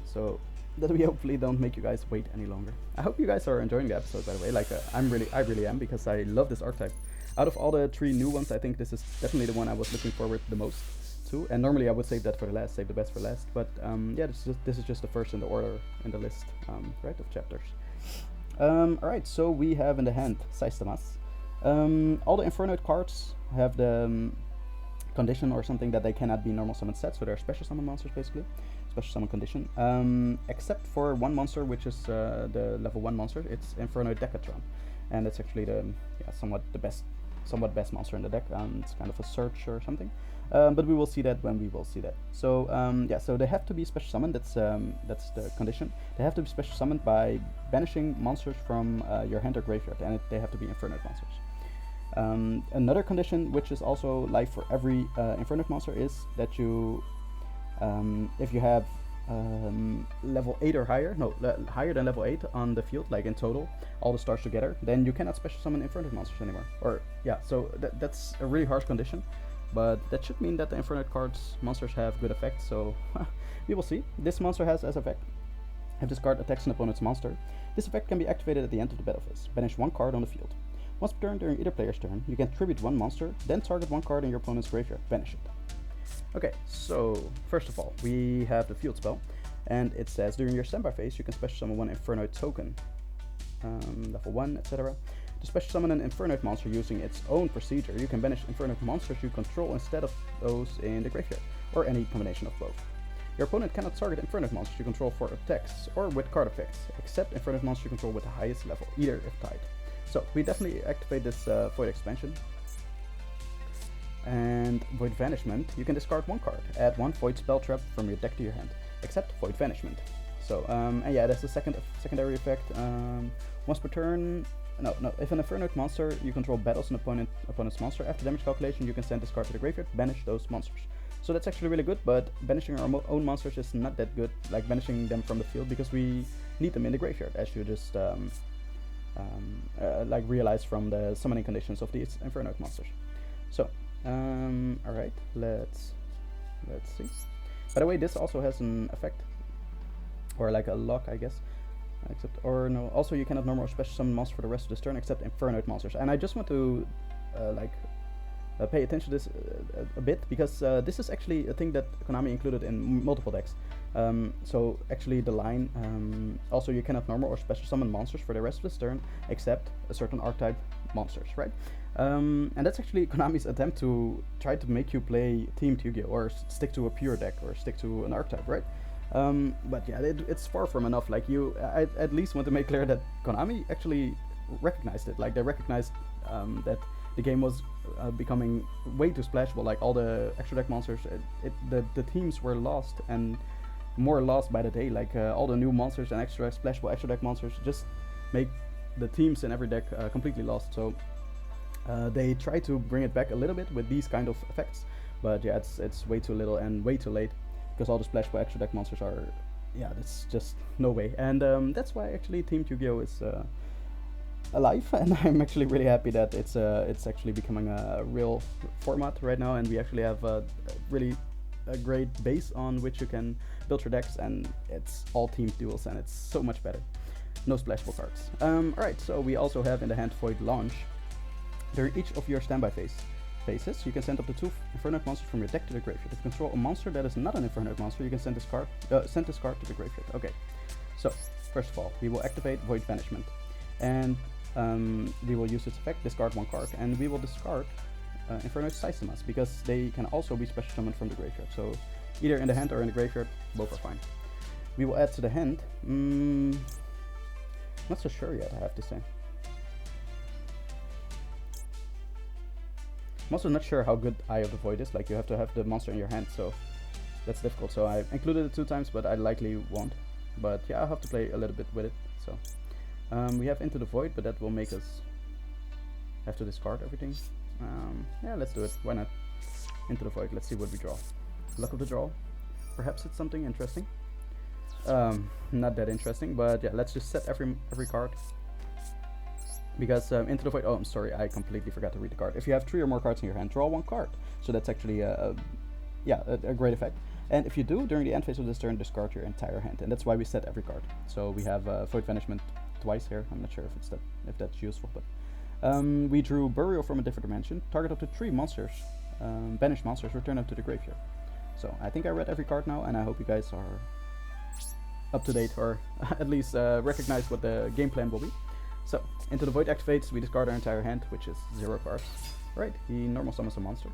A: So that we hopefully don't make you guys wait any longer. I hope you guys are enjoying the episode, by the way. Like, I really am, because I love this archetype. Out of all the 3 new ones, I think this is definitely the one I was looking forward the most to. And normally I would save that for the last, save the best for last. But yeah, this is just the first in the order in the list, right, of chapters. Alright, so we have in the hand Saistamas. All the Infernoid cards have the condition or something that they cannot be normal summon set, so they're special summon monsters basically, special summon condition. Except for one monster, which is the level 1 monster. It's Infernoid Decatron, and it's actually the somewhat best monster in the deck. It's kind of a search or something, but we will see that when we will see that. So yeah, so they have to be special summoned. That's the condition. They have to be special summoned by banishing monsters from your hand or graveyard, and they have to be Infernoid monsters. Another condition, which is also live for every Infernoid monster, is that you, if you have level 8 or higher, no, higher than level 8 on the field, like in total, all the stars together, then you cannot special summon Infernoid monsters anymore. Or yeah, so that's a really harsh condition, but that should mean that the Infernoid cards monsters have good effects. So we will see. This monster has as effect: if this card attacks an opponent's monster, this effect can be activated at the end of the battle phase. Banish 1 card on the field. Once per turn during either player's turn, you can tribute 1 monster, then target 1 card in your opponent's graveyard, banish it. Okay, so first of all, we have the field spell, and it says during your standby phase you can special summon 1 Infernoid token, level 1, etc. To special summon an Infernoid monster using its own procedure, you can banish Infernoid monsters you control instead of those in the graveyard, or any combination of both. Your opponent cannot target Infernoid monsters you control for attacks or with card effects, except Infernoid monsters you control with the highest level, either if tied. So we definitely activate this Void expansion. And Void Banishment, you can discard 1 card, add 1 Void spell trap from your deck to your hand, except Void Banishment. So and yeah, that's the secondary effect. Once per turn, no, if an Infernoid monster you control battles an opponent's monster, after damage calculation you can send this card to the graveyard, banish those monsters. So that's actually really good, but banishing our own monsters is not that good, like banishing them from the field, because we need them in the graveyard, as you just like realized from the summoning conditions of these Infernoid monsters. So alright, let's see. By the way, this also has an effect, or like a lock, I guess. Except, or no, also you cannot normal or special summon monsters for the rest of this turn except Infernoid monsters. And I just want to pay attention to this a bit, because this is actually a thing that Konami included in multiple decks. So actually the line, also you cannot normal or special summon monsters for the rest of this turn except a certain archetype monsters, right? And that's actually Konami's attempt to try to make you play Team Yu-Gi-Oh! Or stick to a pure deck, or stick to an archetype, right? But yeah, it's far from enough. Like, I at least want to make clear that Konami actually recognized it. Like, they recognized that the game was becoming way too splashable. Like, all the extra deck monsters, the teams were lost, and more lost by the day. Like, all the new monsters and extra splashable extra deck monsters just make the teams in every deck completely lost. So they try to bring it back a little bit with these kind of effects, but yeah, it's way too little and way too late, because all the splashable extra deck monsters are, yeah, that's just no way. And that's why actually Team Yu-Gi-Oh! Is alive, and I'm actually really happy that it's actually becoming a real format right now, and we actually have really a great base on which you can build your decks, and it's all team duels, and it's so much better. No splashable cards. Alright, so we also have in the hand Void Launch. During each of your standby phase, phases, you can send up to 2 Infernoid monsters from your deck to the graveyard. If you control a monster that is not an Infernoid monster, you can send this card to the graveyard. Okay, so first of all, we will activate Void Banishment, and we will use its effect, discard 1 card, and we will discard Infernoid Systemas, because they can also be special summoned from the graveyard. So either in the hand or in the graveyard, both are fine. We will add to the hand. Not so sure yet, I have to say. I'm also not sure how good Eye of the Void is. Like, you have to have the monster in your hand, so that's difficult. So I included it 2 times, but I likely won't. But yeah, I'll have to play a little bit with it. So we have Into the Void, but that will make us have to discard everything. Yeah, let's do it. Why not? Into the Void. Let's see what we draw. Luck of the draw. Perhaps it's something interesting. Not that interesting, but yeah, let's just set every card. Because Into the Void, oh, I'm sorry, I completely forgot to read the card. If you have 3 or more cards in your hand, draw 1 card. So that's actually a great effect. And if you do, during the end phase of this turn, discard your entire hand. And that's why we set every card. So we have Void Banishment twice here. I'm not sure if that's useful, but we drew Burial from a different dimension. Target up to 3 monsters, banished monsters, return them to the graveyard. So I think I read every card now, and I hope you guys are up to date, or at least recognize what the game plan will be. So, Into the Void activates, we discard our entire hand, which is 0 cards. Right, he normal summons a monster.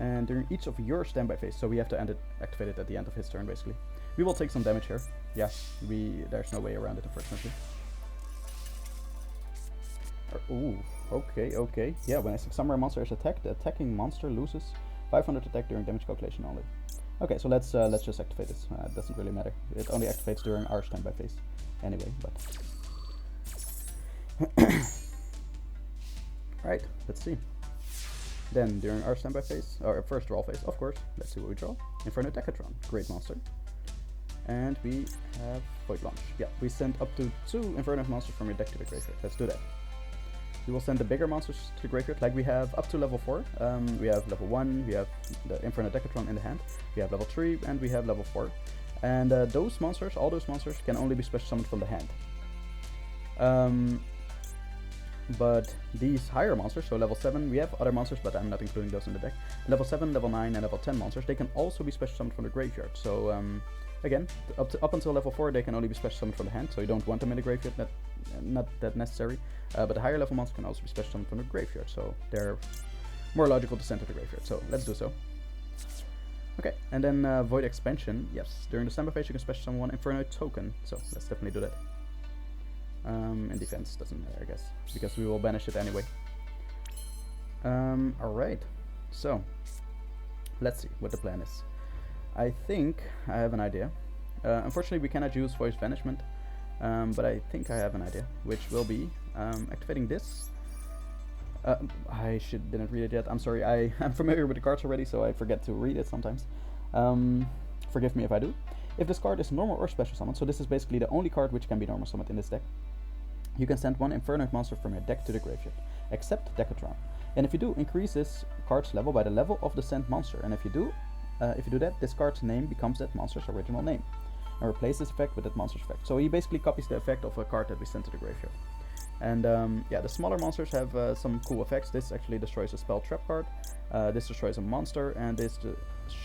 A: And during each of your standby phase, so we have to activate it at the end of his turn, basically. We will take some damage here. Yeah, there's no way around it, unfortunately. Ooh, okay. Yeah, when a summon monster is attacked, the attacking monster loses 500 attack during damage calculation only. Okay, so let's just activate this. It doesn't really matter. It only activates during our standby phase, anyway. But right, let's see. Then during our standby phase, or first draw phase, of course. Let's see what we draw. Inferno Decatron, great monster. And we have Void Launch. Yeah, we send up to 2 Inferno monsters from your deck to the graveyard. Let's do that. We will send the bigger monsters to the graveyard, like we have up to level 4. We have level 1, we have the Inferno Decatron in the hand, we have level 3, and we have level 4. And all those monsters can only be special summoned from the hand. But these higher monsters, so level 7, we have other monsters, but I'm not including those in the deck. Level 7, level 9, and level 10 monsters, they can also be special summoned from the graveyard. So again, up until level 4, they can only be special summoned from the hand, so you don't want them in the graveyard, not that necessary. But the higher level monsters can also be special summoned from the graveyard, so they're more logical to send to the graveyard, so let's do so. Okay, and then Void Expansion, yes, during the standby phase you can special summon 1 Inferno token, so let's definitely do that. In defense, doesn't matter, I guess, because we will banish it anyway. Alright, so let's see what the plan is. I think I have an idea. Unfortunately, we cannot use Voice Banishment, but I think I have an idea, which will be activating this. I didn't read it yet. I'm sorry. I'm familiar with the cards already, so I forget to read it sometimes. Forgive me if I do. If this card is normal or special summoned, so this is basically the only card which can be normal summoned in this deck, you can send 1 Infernoid monster from your deck to the graveyard, except Decatron. And if you do, increase this card's level by the level of the sent monster. And if you do that, this card's name becomes that monster's original name, and replace this effect with that monster's effect. So he basically copies the effect of a card that we sent to the graveyard. And yeah, the smaller monsters have some cool effects. This actually destroys a spell trap card, this destroys a monster, and this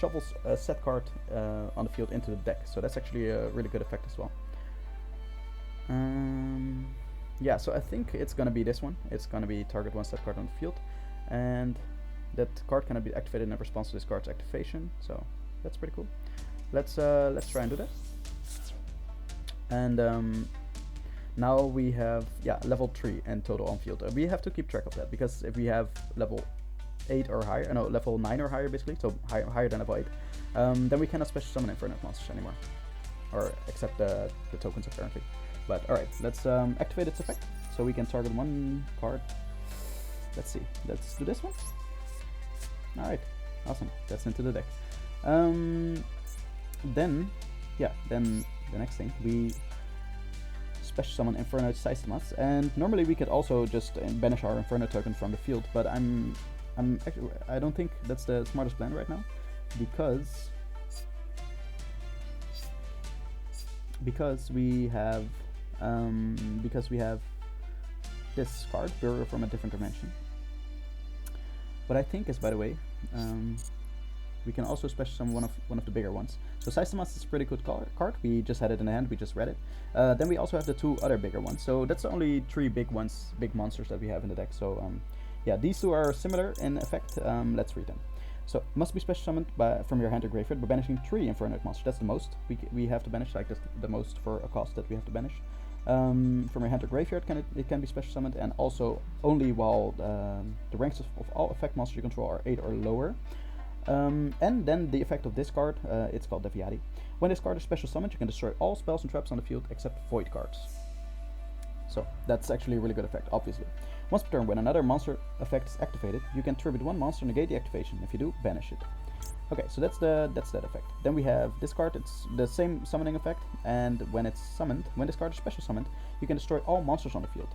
A: shovels a set card on the field into the deck. So that's actually a really good effect as well. Yeah, so I think it's gonna be this one. It's gonna be target 1 set card on the field, and that card can be activated in response to this card's activation. So that's pretty cool. Let's try and do that. And now we have level 3 in total on field. We have to keep track of that, because if we have level 8 or higher, no, level 9 or higher basically, so higher than level 8, then we cannot special summon Inferno monsters anymore, or except the tokens apparently. But alright, let's activate its effect, so we can target 1 card. Let's see, let's do this one. Alright, awesome, that's into the deck. Then the next thing, we special summon Inferno Systemas, and normally we could also just banish our Inferno token from the field, but I don't think that's the smartest plan right now, because we have this card, Burial from a Different Dimension. what I think is, by the way, we can also special summon one of the bigger ones. So Systemas is a pretty good card. We just had it in the hand. We just read it. Then we also have the 2 other bigger ones. So that's the only 3 big ones, big monsters that we have in the deck. So yeah, these 2 are similar in effect. Let's read them. So must be special summoned from your hand or graveyard by banishing 3 Infernoid monsters. That's the most we have to banish. Like that's the most for a cost that we have to banish. From your hand or graveyard, it can be special summoned, and also only while the ranks of all effect monsters you control are 8 or lower. And then the effect of this card, it's called Deviati. When this card is special summoned, you can destroy all spells and traps on the field except void cards. So that's actually a really good effect, obviously. Once per turn, when another monster effect is activated, you can tribute 1 monster, negate the activation. If you do, banish it. Okay, so that's that effect. Then we have this card. It's the same summoning effect, and when it's summoned, when this card is special summoned, you can destroy all monsters on the field.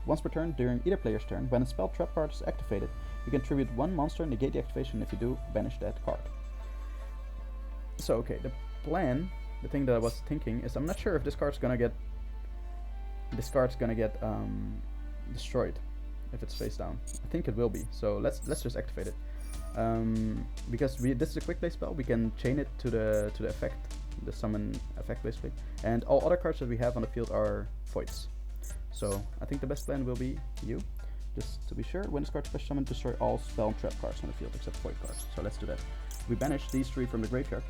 A: Once per turn, during either player's turn, when a spell trap card is activated, you can tribute 1 monster, negate the activation. If you do, banish that card. So okay, the plan, the thing that I was thinking is, I'm not sure if this card's gonna get destroyed if it's face down. I think it will be. So let's just activate it. Because this is a quick play spell, we can chain it to the effect, the summon effect basically, and all other cards that we have on the field are voids. So I think the best plan will be you, just to be sure. When this card is special summoned, destroy all spell and trap cards on the field except void cards. So let's do that. We banish these 3 from the graveyard.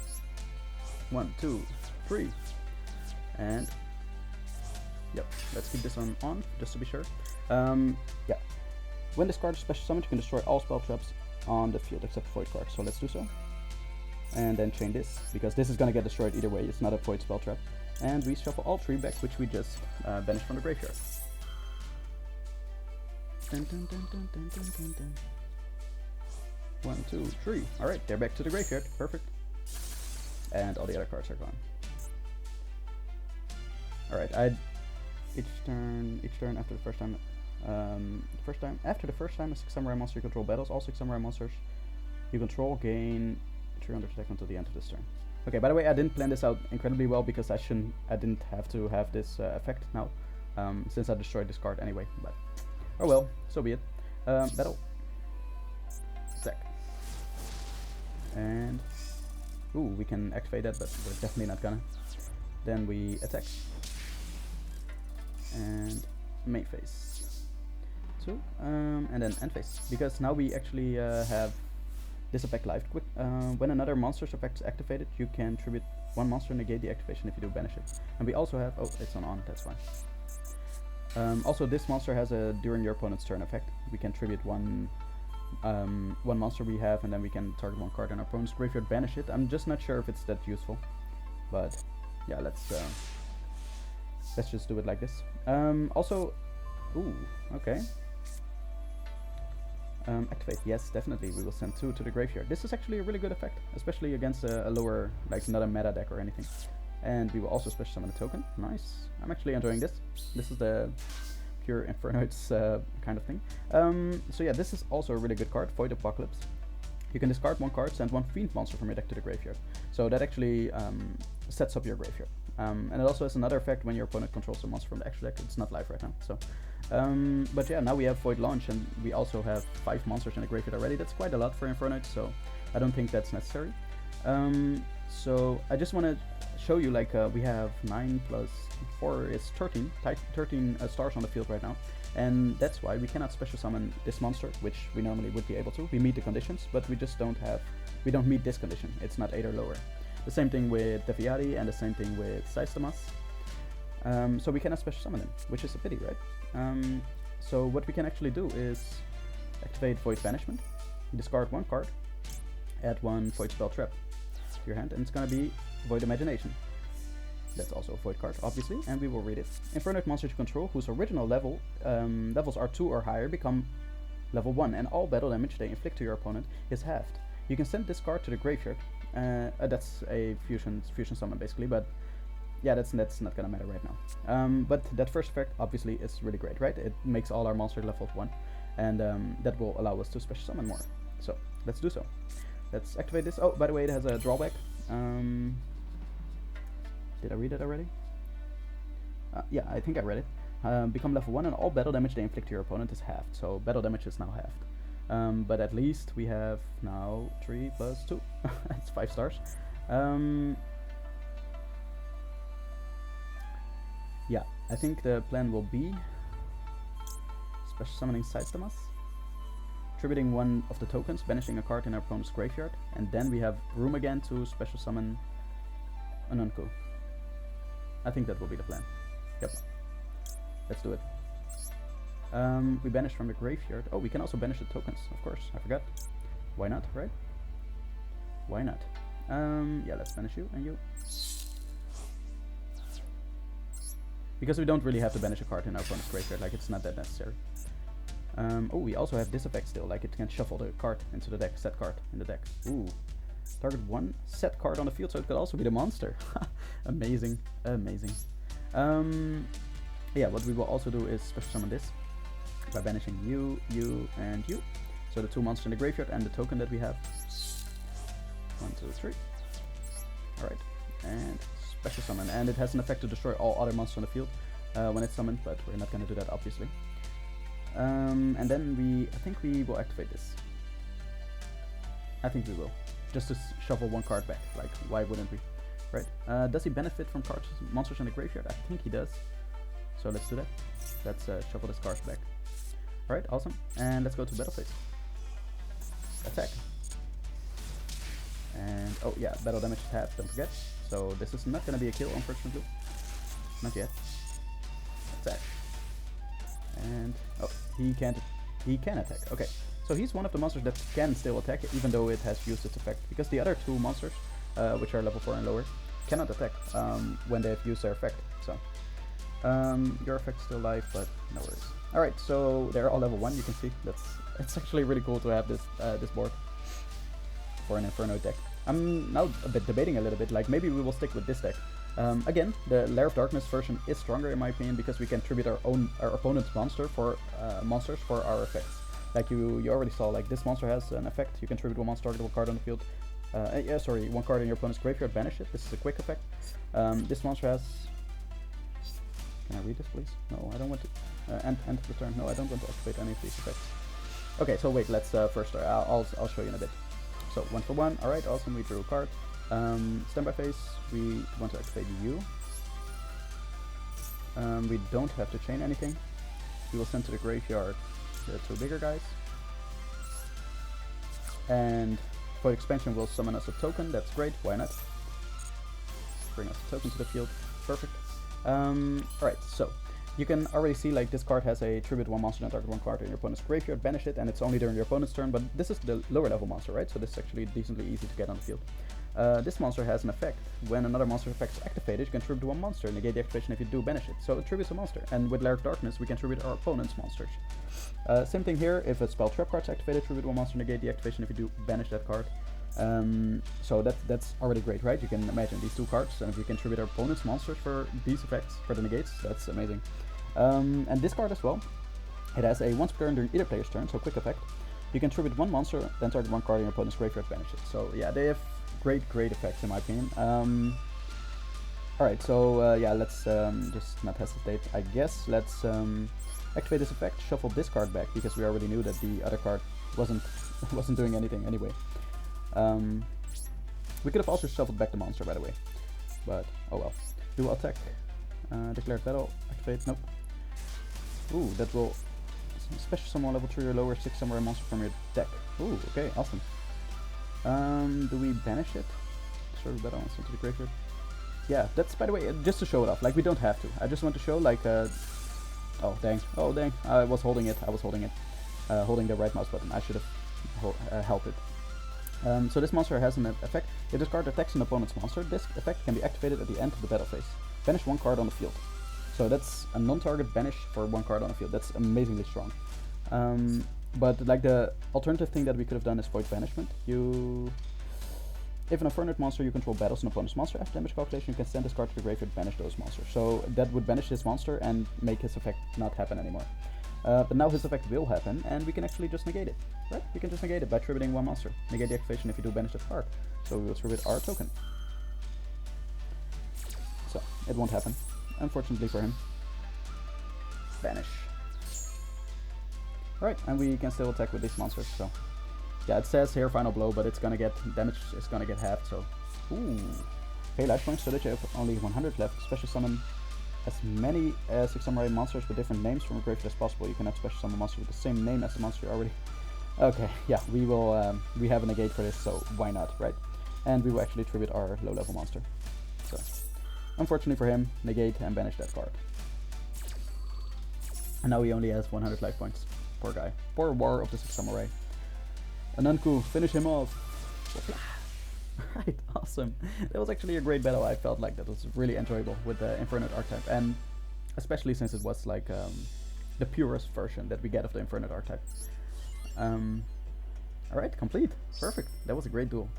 A: 1, 2, 3, and yep. Let's keep this on just to be sure. Yeah. When this card is special summoned, you can destroy all spell traps on the field except void cards. So let's do so. And then chain this, because this is gonna get destroyed either way. It's not a void spell trap. And we shuffle all 3 back, which we just banished from the graveyard. Dun, dun, dun, dun, dun, dun, dun, dun. 1, 2, 3. Alright, they're back to the graveyard. Perfect. And all the other cards are gone. Alright, each turn after the first time. After the first time a 6 samurai monster you control battles, all 6 samurai monsters you control gain 300 attack until the end of this turn. Okay, by the way, I didn't plan this out incredibly well because I didn't have to have this effect now, since I destroyed this card anyway, but oh well, so be it. Battle. Attack. And ooh, we can activate that, but we're definitely not gonna. Then we attack. And main phase. And then end phase, because now we actually have this effect live. When another monster's effect is activated, you can tribute 1 monster, negate the activation. If you do, banish it. And we also have, oh, it's on, that's fine. Also, this monster has a during your opponent's turn effect. We can tribute one monster we have, and then we can target 1 card in our opponent's graveyard, banish it. I'm just not sure if it's that useful, but yeah, let's just do it like this. Also, ooh, okay. Activate, yes, definitely. We will send 2 to the graveyard. This is actually a really good effect, especially against a lower, like not a meta deck or anything. And we will also special summon a token. Nice. I'm actually enjoying this. This is the pure Infernoids kind of thing. So yeah, this is also a really good card, Void Apocalypse. You can discard 1 card, send 1 Fiend monster from your deck to the graveyard. So that actually sets up your graveyard. And it also has another effect when your opponent controls a monster from the extra deck. It's not live right now, so. But yeah, now we have Void Launch, and we also have 5 monsters in the graveyard already. That's quite a lot for Infernoid, so I don't think that's necessary. So I just want to show you, like, we have 9 plus 4 is 13, 13 stars on the field right now. And that's why we cannot special summon this monster, which we normally would be able to. We meet the conditions, but we just don't meet this condition. It's not 8 or lower. The same thing with Deviati, and the same thing with Systemas. So we cannot special summon them, which is a pity, right? So what we can actually do is activate Void Banishment, discard 1 card, add 1 Void Spell Trap to your hand, and it's gonna be Void Imagination. That's also a Void card, obviously, and we will read it. Infernoid monsters you control, whose original levels are 2 or higher, become level 1, and all battle damage they inflict to your opponent is halved. You can send this card to the graveyard. That's a fusion summon basically, but yeah, that's not gonna matter right now. But that first effect obviously is really great, right? It makes all our monsters level 1, and that will allow us to special summon more. So let's do so. Let's activate this. Oh, by the way, it has a drawback. Did I read it already? Yeah, I think I read it. Become level 1, and all battle damage they inflict to your opponent is halved. So battle damage is now halved. But at least we have now 3 plus 2. It's 5 stars. Yeah, I think the plan will be special summoning Saitama's, attributing one of the tokens, banishing a card in our opponent's graveyard, and then we have room again to special summon an Unko. I think that will be the plan. Yep. Let's do it. We banish from the graveyard. Oh, we can also banish the tokens, of course. I forgot. Why not, right? Why not? Yeah, let's banish you and you. Because we don't really have to banish a card in our opponent's graveyard, like it's not that necessary. Oh, we also have this effect still, like it can shuffle the card into the deck, set card in the deck. Ooh. Target one set card on the field, so it could also be the monster. Amazing, amazing. Yeah, what we will also do is special summon this by banishing you, you, and you. So the 2 monsters in the graveyard and the token that we have. 1, 2, 3. Alright, and special summon, and it has an effect to destroy all other monsters on the field when it's summoned, but we're not going to do that obviously. And then I think we will activate this. I think we will, just to shuffle 1 card back. Like, why wouldn't we? Right? Does he benefit from cards, monsters in the graveyard? I think he does. So let's do that. Let's shuffle this card back. Alright, awesome. And let's go to battle phase. Attack. And oh yeah, battle damage is half, don't forget. So this is not gonna be a kill, unfortunately. Not yet. Attack. And oh, he can attack. Okay. So he's one of the monsters that can still attack even though it has used its effect. Because the other 2 monsters, which are level 4 and lower, cannot attack when they've used their effect. So your effect's still live, but no worries. Alright, so they're all level 1, you can see. It's actually really cool to have this this board for an Inferno deck. I'm now a bit debating a little bit, like maybe we will stick with this deck. Again, the Lair of Darkness version is stronger in my opinion because we can tribute our opponent's monsters for our effects. Like you already saw, like this monster has an effect. You can tribute 1 monster, target 1 card on the field. Yeah, sorry, 1 card in your opponent's graveyard, banish it. This is a quick effect. This monster has. Can I read this, please? No, I don't want to. End of the turn. No, I don't want to activate any of these effects. Okay, so wait, let's first start. I'll show you in a bit. So 1 for 1. All right, awesome. We drew a card. Standby phase. We want to activate you. We don't have to chain anything. We will send to the graveyard the 2 bigger guys. And for expansion, we'll summon us a token. That's great. Why not? Bring us a token to the field. Perfect. Alright, so you can already see like this card has a tribute 1 monster and target 1 card in your opponent's graveyard, banish it, and it's only during your opponent's turn, but this is the lower level monster, right? So this is actually decently easy to get on the field. This monster has an effect. When another monster effect is activated, you can tribute 1 monster, negate the activation if you do banish it. So it tributes a monster, and with Lair of Darkness we can tribute our opponent's monsters. Same thing here, if a spell trap card is activated, tribute 1 monster, negate the activation if you do banish that card. So that's already great, right? You can imagine these 2 cards, and if we can tribute our opponent's monsters for these effects, for the negates, that's amazing. And this card as well, it has a once per turn during either player's turn, so quick effect. You can tribute 1 monster, then target 1 card in your opponent's graveyard, banish it. So yeah, they have great effects in my opinion. Alright, so yeah, let's just not hesitate, I guess. Let's activate this effect, shuffle this card back, because we already knew that the other card wasn't doing anything anyway. We could have also shuffled back the monster, by the way, but oh well. Dual attack, declared battle, activate, nope. Ooh, that will special summon level 3 or lower 6 summon a monster from your deck. Ooh, okay, awesome. Do we banish it? Destroy battle and send to the graveyard. Yeah, that's, by the way, just to show it off, like we don't have to. I just want to show like, oh dang, I was holding it, holding the right mouse button. I should have held it. So this monster has an effect. If this card attacks an opponent's monster, this effect can be activated at the end of the battle phase. Banish 1 card on the field. So that's a non-target banish for 1 card on the field. That's amazingly strong. But like the alternative thing that we could have done is void banishment. If an Inferno monster you control battles an opponent's monster, after damage calculation you can send this card to the graveyard and banish those monsters. So that would banish this monster and make his effect not happen anymore. But now his effect will happen, and we can actually just negate it, right? We can just negate it by tributing 1 monster. Negate the activation if you do banish that card. So we will tribute our token. So, it won't happen, unfortunately for him. Banish. Alright, and we can still attack with these monsters, so. Yeah, it says here final blow, but it's gonna get damage, it's gonna get halved, so. Ooh. Pay life points so that you have only 100 left. Special summon as many 6 samurai monsters with different names from a graveyard as possible. You cannot special summon monsters with the same name as the monster already. Okay, yeah, we will, we have a negate for this, so why not, right? And we will actually tribute our low level monster. So, unfortunately for him, negate and banish that card. And now he only has 100 life points. Poor guy. Poor War of the 6 Samurai. Ananku, finish him off. Right, awesome. That was actually a great battle. I felt like that was really enjoyable with the Inferno archetype, and especially since it was like the purest version that we get of the Inferno archetype. Alright, complete. Perfect. That was a great duel.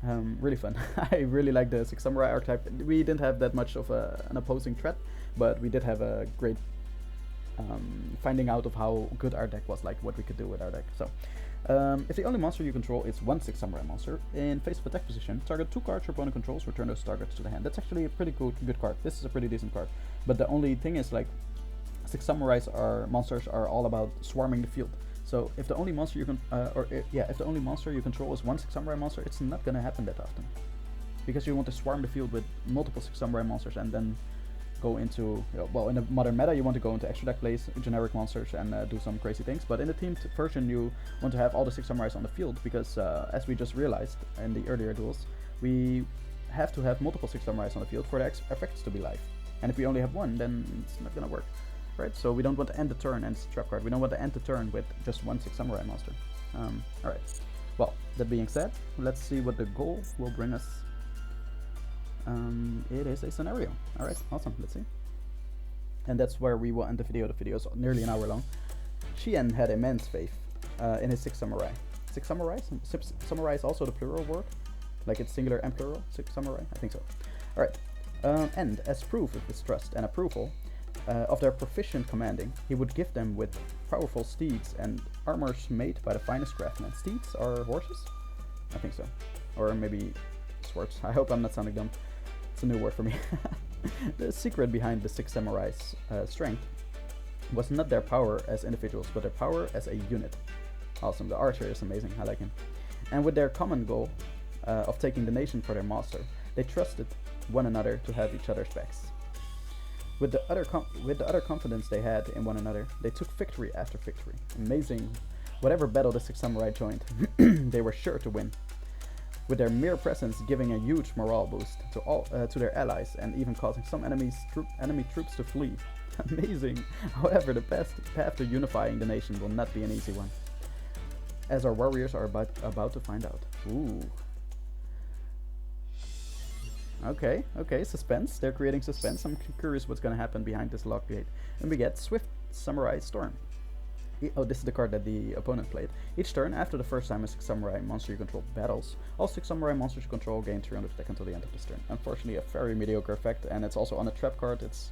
A: Really fun. I really like the 6 Samurai archetype. We didn't have that much of an opposing threat, but we did have a great finding out of how good our deck was, like what we could do with our deck. So, if the only monster you control is one 6 Samurai monster, in face of attack position, target 2 cards your opponent controls, return those targets to the hand. That's actually a pretty good card. This is a pretty decent card. But the only thing is, like, 6 Samurais monsters are all about swarming the field. So if the only monster you can, if the only monster you control is one 6 Samurai monster, it's not gonna happen that often, because you want to swarm the field with multiple 6 Samurai monsters and then go into, well, in the modern meta you want to go into extra deck plays, generic monsters, and do some crazy things. But in the teamed version you want to have all the 6 Samurais on the field, because as we just realized in the earlier duels, we have to have multiple 6 Samurais on the field for the effects to be live. And if we only have one, then it's not gonna work. Right, so we don't want to end the turn, and it's a trap card. We don't want to end the turn with just one 6 Samurai monster. Alright, well, that being said, let's see what the goal will bring us. It is a scenario. Alright, awesome, let's see. And that's where we will end the video. The video is nearly an hour long. Shien had immense faith in his 6 Samurai. 6 Samurai? Samurai is also the plural word? Like it's singular and plural? 6 Samurai? I think so. Alright, and as proof of his trust and approval, of their proficient commanding, he would gift them with powerful steeds and armors made by the finest craftsmen. Steeds are horses? I think so. Or maybe swords. I hope I'm not sounding dumb. It's a new word for me. The secret behind the 6 Samurai's strength was not their power as individuals, but their power as a unit. Awesome. The archer is amazing. I like him. And with their common goal of taking the nation for their master, they trusted one another to have each other's backs. With the utter confidence they had in one another, they took victory after victory. Amazing. Whatever battle the 6 Samurai joined, they were sure to win. With their mere presence giving a huge morale boost to their allies, and even causing some enemy troops to flee. Amazing. However, the best path to unifying the nation will not be an easy one, as our warriors are about to find out. Ooh. Okay, suspense. They're creating suspense. I'm curious what's gonna happen behind this lock gate. And we get Swift Samurai Storm. This is the card that the opponent played. Each turn, after the first time a 6 Samurai monster you control battles, all 6 Samurai monsters you control gain 300 attack until the end of this turn. Unfortunately, a very mediocre effect, and it's also on a trap card. It's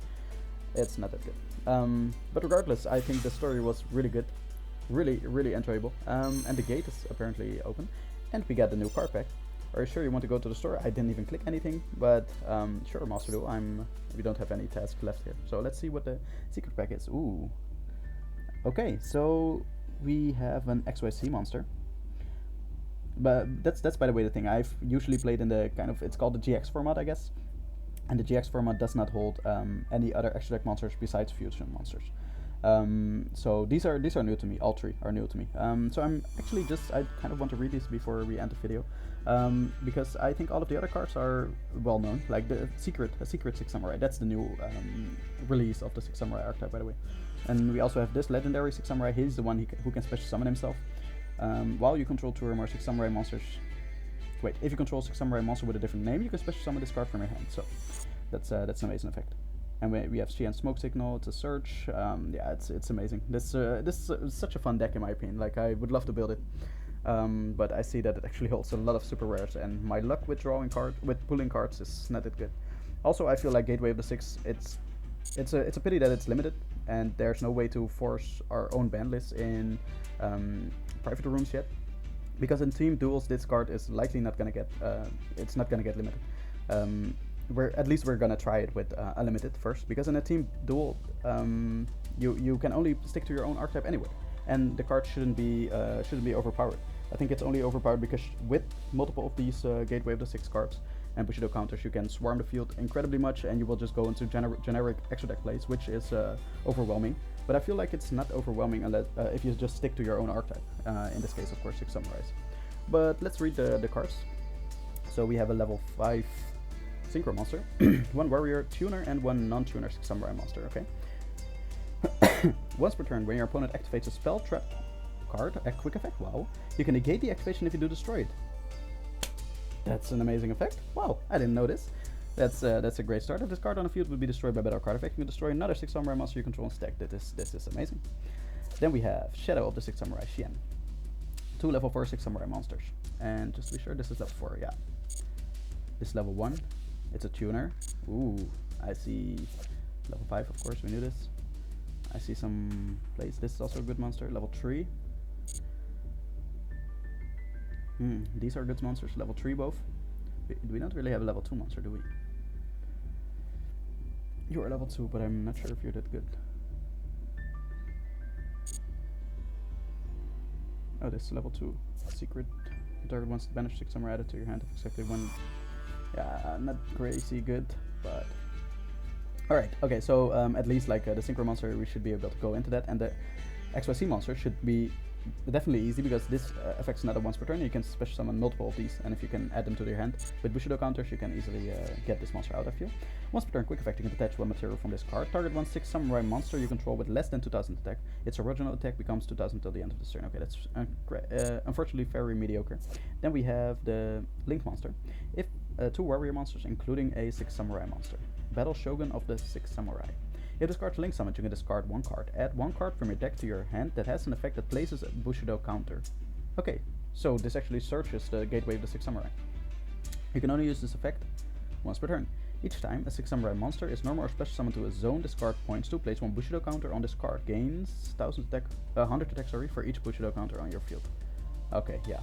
A: not that good. But regardless, I think the story was really good. Really enjoyable. And the gate is apparently open. And we got the new card pack. Are you sure you want to go to the store? I didn't even click anything, but sure, Master Duel. We don't have any tasks left here. So let's see what the secret pack is. Ooh. Okay, so we have an XYZ monster. But that's by the way the thing. I've usually played in the kind of, it's called the GX format, I guess. And the GX format does not hold any other extra deck monsters besides fusion monsters. So these are new to me. All three are new to me. So I'm actually I kind of want to read these before we end the video, because I think all of the other cards are well known. Like the secret 6 Samurai. That's the new release of the 6 Samurai archetype, by the way. And we also have this legendary 6 Samurai. He's the one who can special summon himself. While you control 2 or more 6 Samurai monsters. Wait, if you control 6 Samurai monster with a different name, you can special summon this card from your hand. So that's an amazing effect. And we have Shien Smoke Signal. It's a search. Yeah, it's amazing. This is such a fun deck in my opinion. Like, I would love to build it, but I see that it actually holds a lot of super rares, and my luck with pulling cards is not that good. Also, I feel like Gateway of the 6. It's a pity that it's limited, and there's no way to force our own ban list in private rooms yet, because in team duels this card is likely not gonna get it's not gonna get limited. We're gonna try it with unlimited first, because in a team duel you can only stick to your own archetype anyway. and the card shouldn't be overpowered. I think it's only overpowered because with multiple of these Gateway of the Six cards and Bushido counters, you can swarm the field incredibly much, and you will just go into generic extra deck plays, which is overwhelming. But I feel like it's not overwhelming unless if you just stick to your own archetype. In this case, of course, 6 Samurais. But let's read the cards. So we have a level 5 Synchro monster, 1 Warrior tuner, and 1 non-tuner 6 Samurai monster. Okay. Once per turn, when your opponent activates a spell trap card, a quick effect, wow, you can negate the activation if you do destroy it. That's an amazing effect. Wow, I didn't know this. That's a great start. If this card on the field would be destroyed by battle card effect, you can destroy another 6 Samurai monster you control and stack. This is amazing. Then we have Shadow of the 6 Samurai, Shien. 2 level 4 6 Samurai monsters. And just to be sure, this is level 4, yeah. This is level 1. It's a tuner. Ooh, I see level 5, of course, we knew this. I see some plays. This is also a good monster. Level 3. These are good monsters. Level 3 both. We don't really have a level 2 monster, do we? You are level 2, but I'm not sure if you're that good. Oh, this is level 2. Secret. The target wants to banish 6 Samurai added to your hand if exactly when... Yeah, not crazy good, but... Alright, okay, so at least like the Synchro monster, we should be able to go into that, and the XYZ monster should be definitely easy because this affects another once per turn. You can special summon multiple of these, and if you can add them to your hand with Bushido counters, you can easily get this monster out of you. Once per turn, quick effect, you can detach 1 material from this card. Target 1 6 Samurai monster you control with less than 2000 attack. Its original attack becomes 2000 till the end of the turn. Okay, that's unfortunately very mediocre. Then we have the Link monster. If 2 Warrior monsters, including a 6 Samurai monster. Battle Shogun of the 6 Samurai. If this card's Link summoned, you can discard 1 card. Add 1 card from your deck to your hand that has an effect that places a Bushido counter. Okay, so this actually searches the Gateway of the 6 Samurai. You can only use this effect once per turn. Each time a 6 Samurai monster is normal or special summoned to a zone, discard points to place 1 Bushido counter on this card. Gains 100 attack for each Bushido counter on your field. Okay, yeah.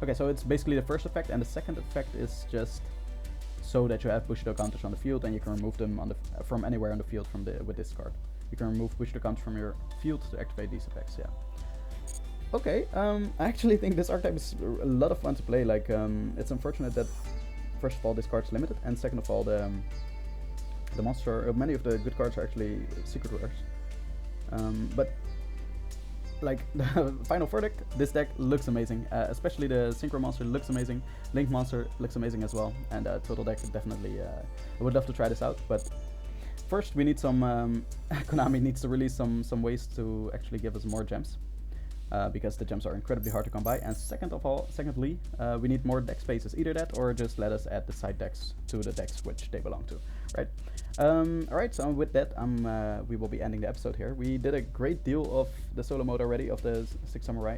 A: Okay, so it's basically the first effect, and the second effect is just so that you have Bushido counters on the field, and you can remove them on the from anywhere on the field with this card. You can remove Bushido counters from your field to activate these effects. Yeah. Okay. I actually think this archetype is a lot of fun to play. Like, it's unfortunate that first of all this card's limited, and second of all the monster. Many of the good cards are actually secret rares. But like the final verdict, this deck looks amazing, especially the Synchro monster looks amazing, Link monster looks amazing as well, and total deck definitely, I would love to try this out, but first we need some, Konami needs to release some ways to actually give us more gems, because the gems are incredibly hard to come by, and secondly, we need more deck spaces, either that or just let us add the side decks to the decks which they belong to, right? Alright, so with that, we will be ending the episode here. We did a great deal of the solo mode already of the 6 Samurai.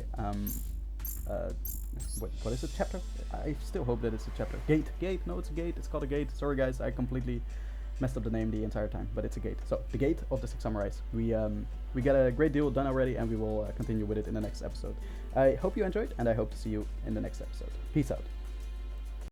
A: What is it? Chapter? I still hope that it's a chapter. Gate. No, it's a gate. It's called a gate. Sorry guys, I completely messed up the name the entire time, but it's a gate. So, the gate of the 6 Samurais. We got a great deal done already, and we will continue with it in the next episode. I hope you enjoyed, and I hope to see you in the next episode. Peace out.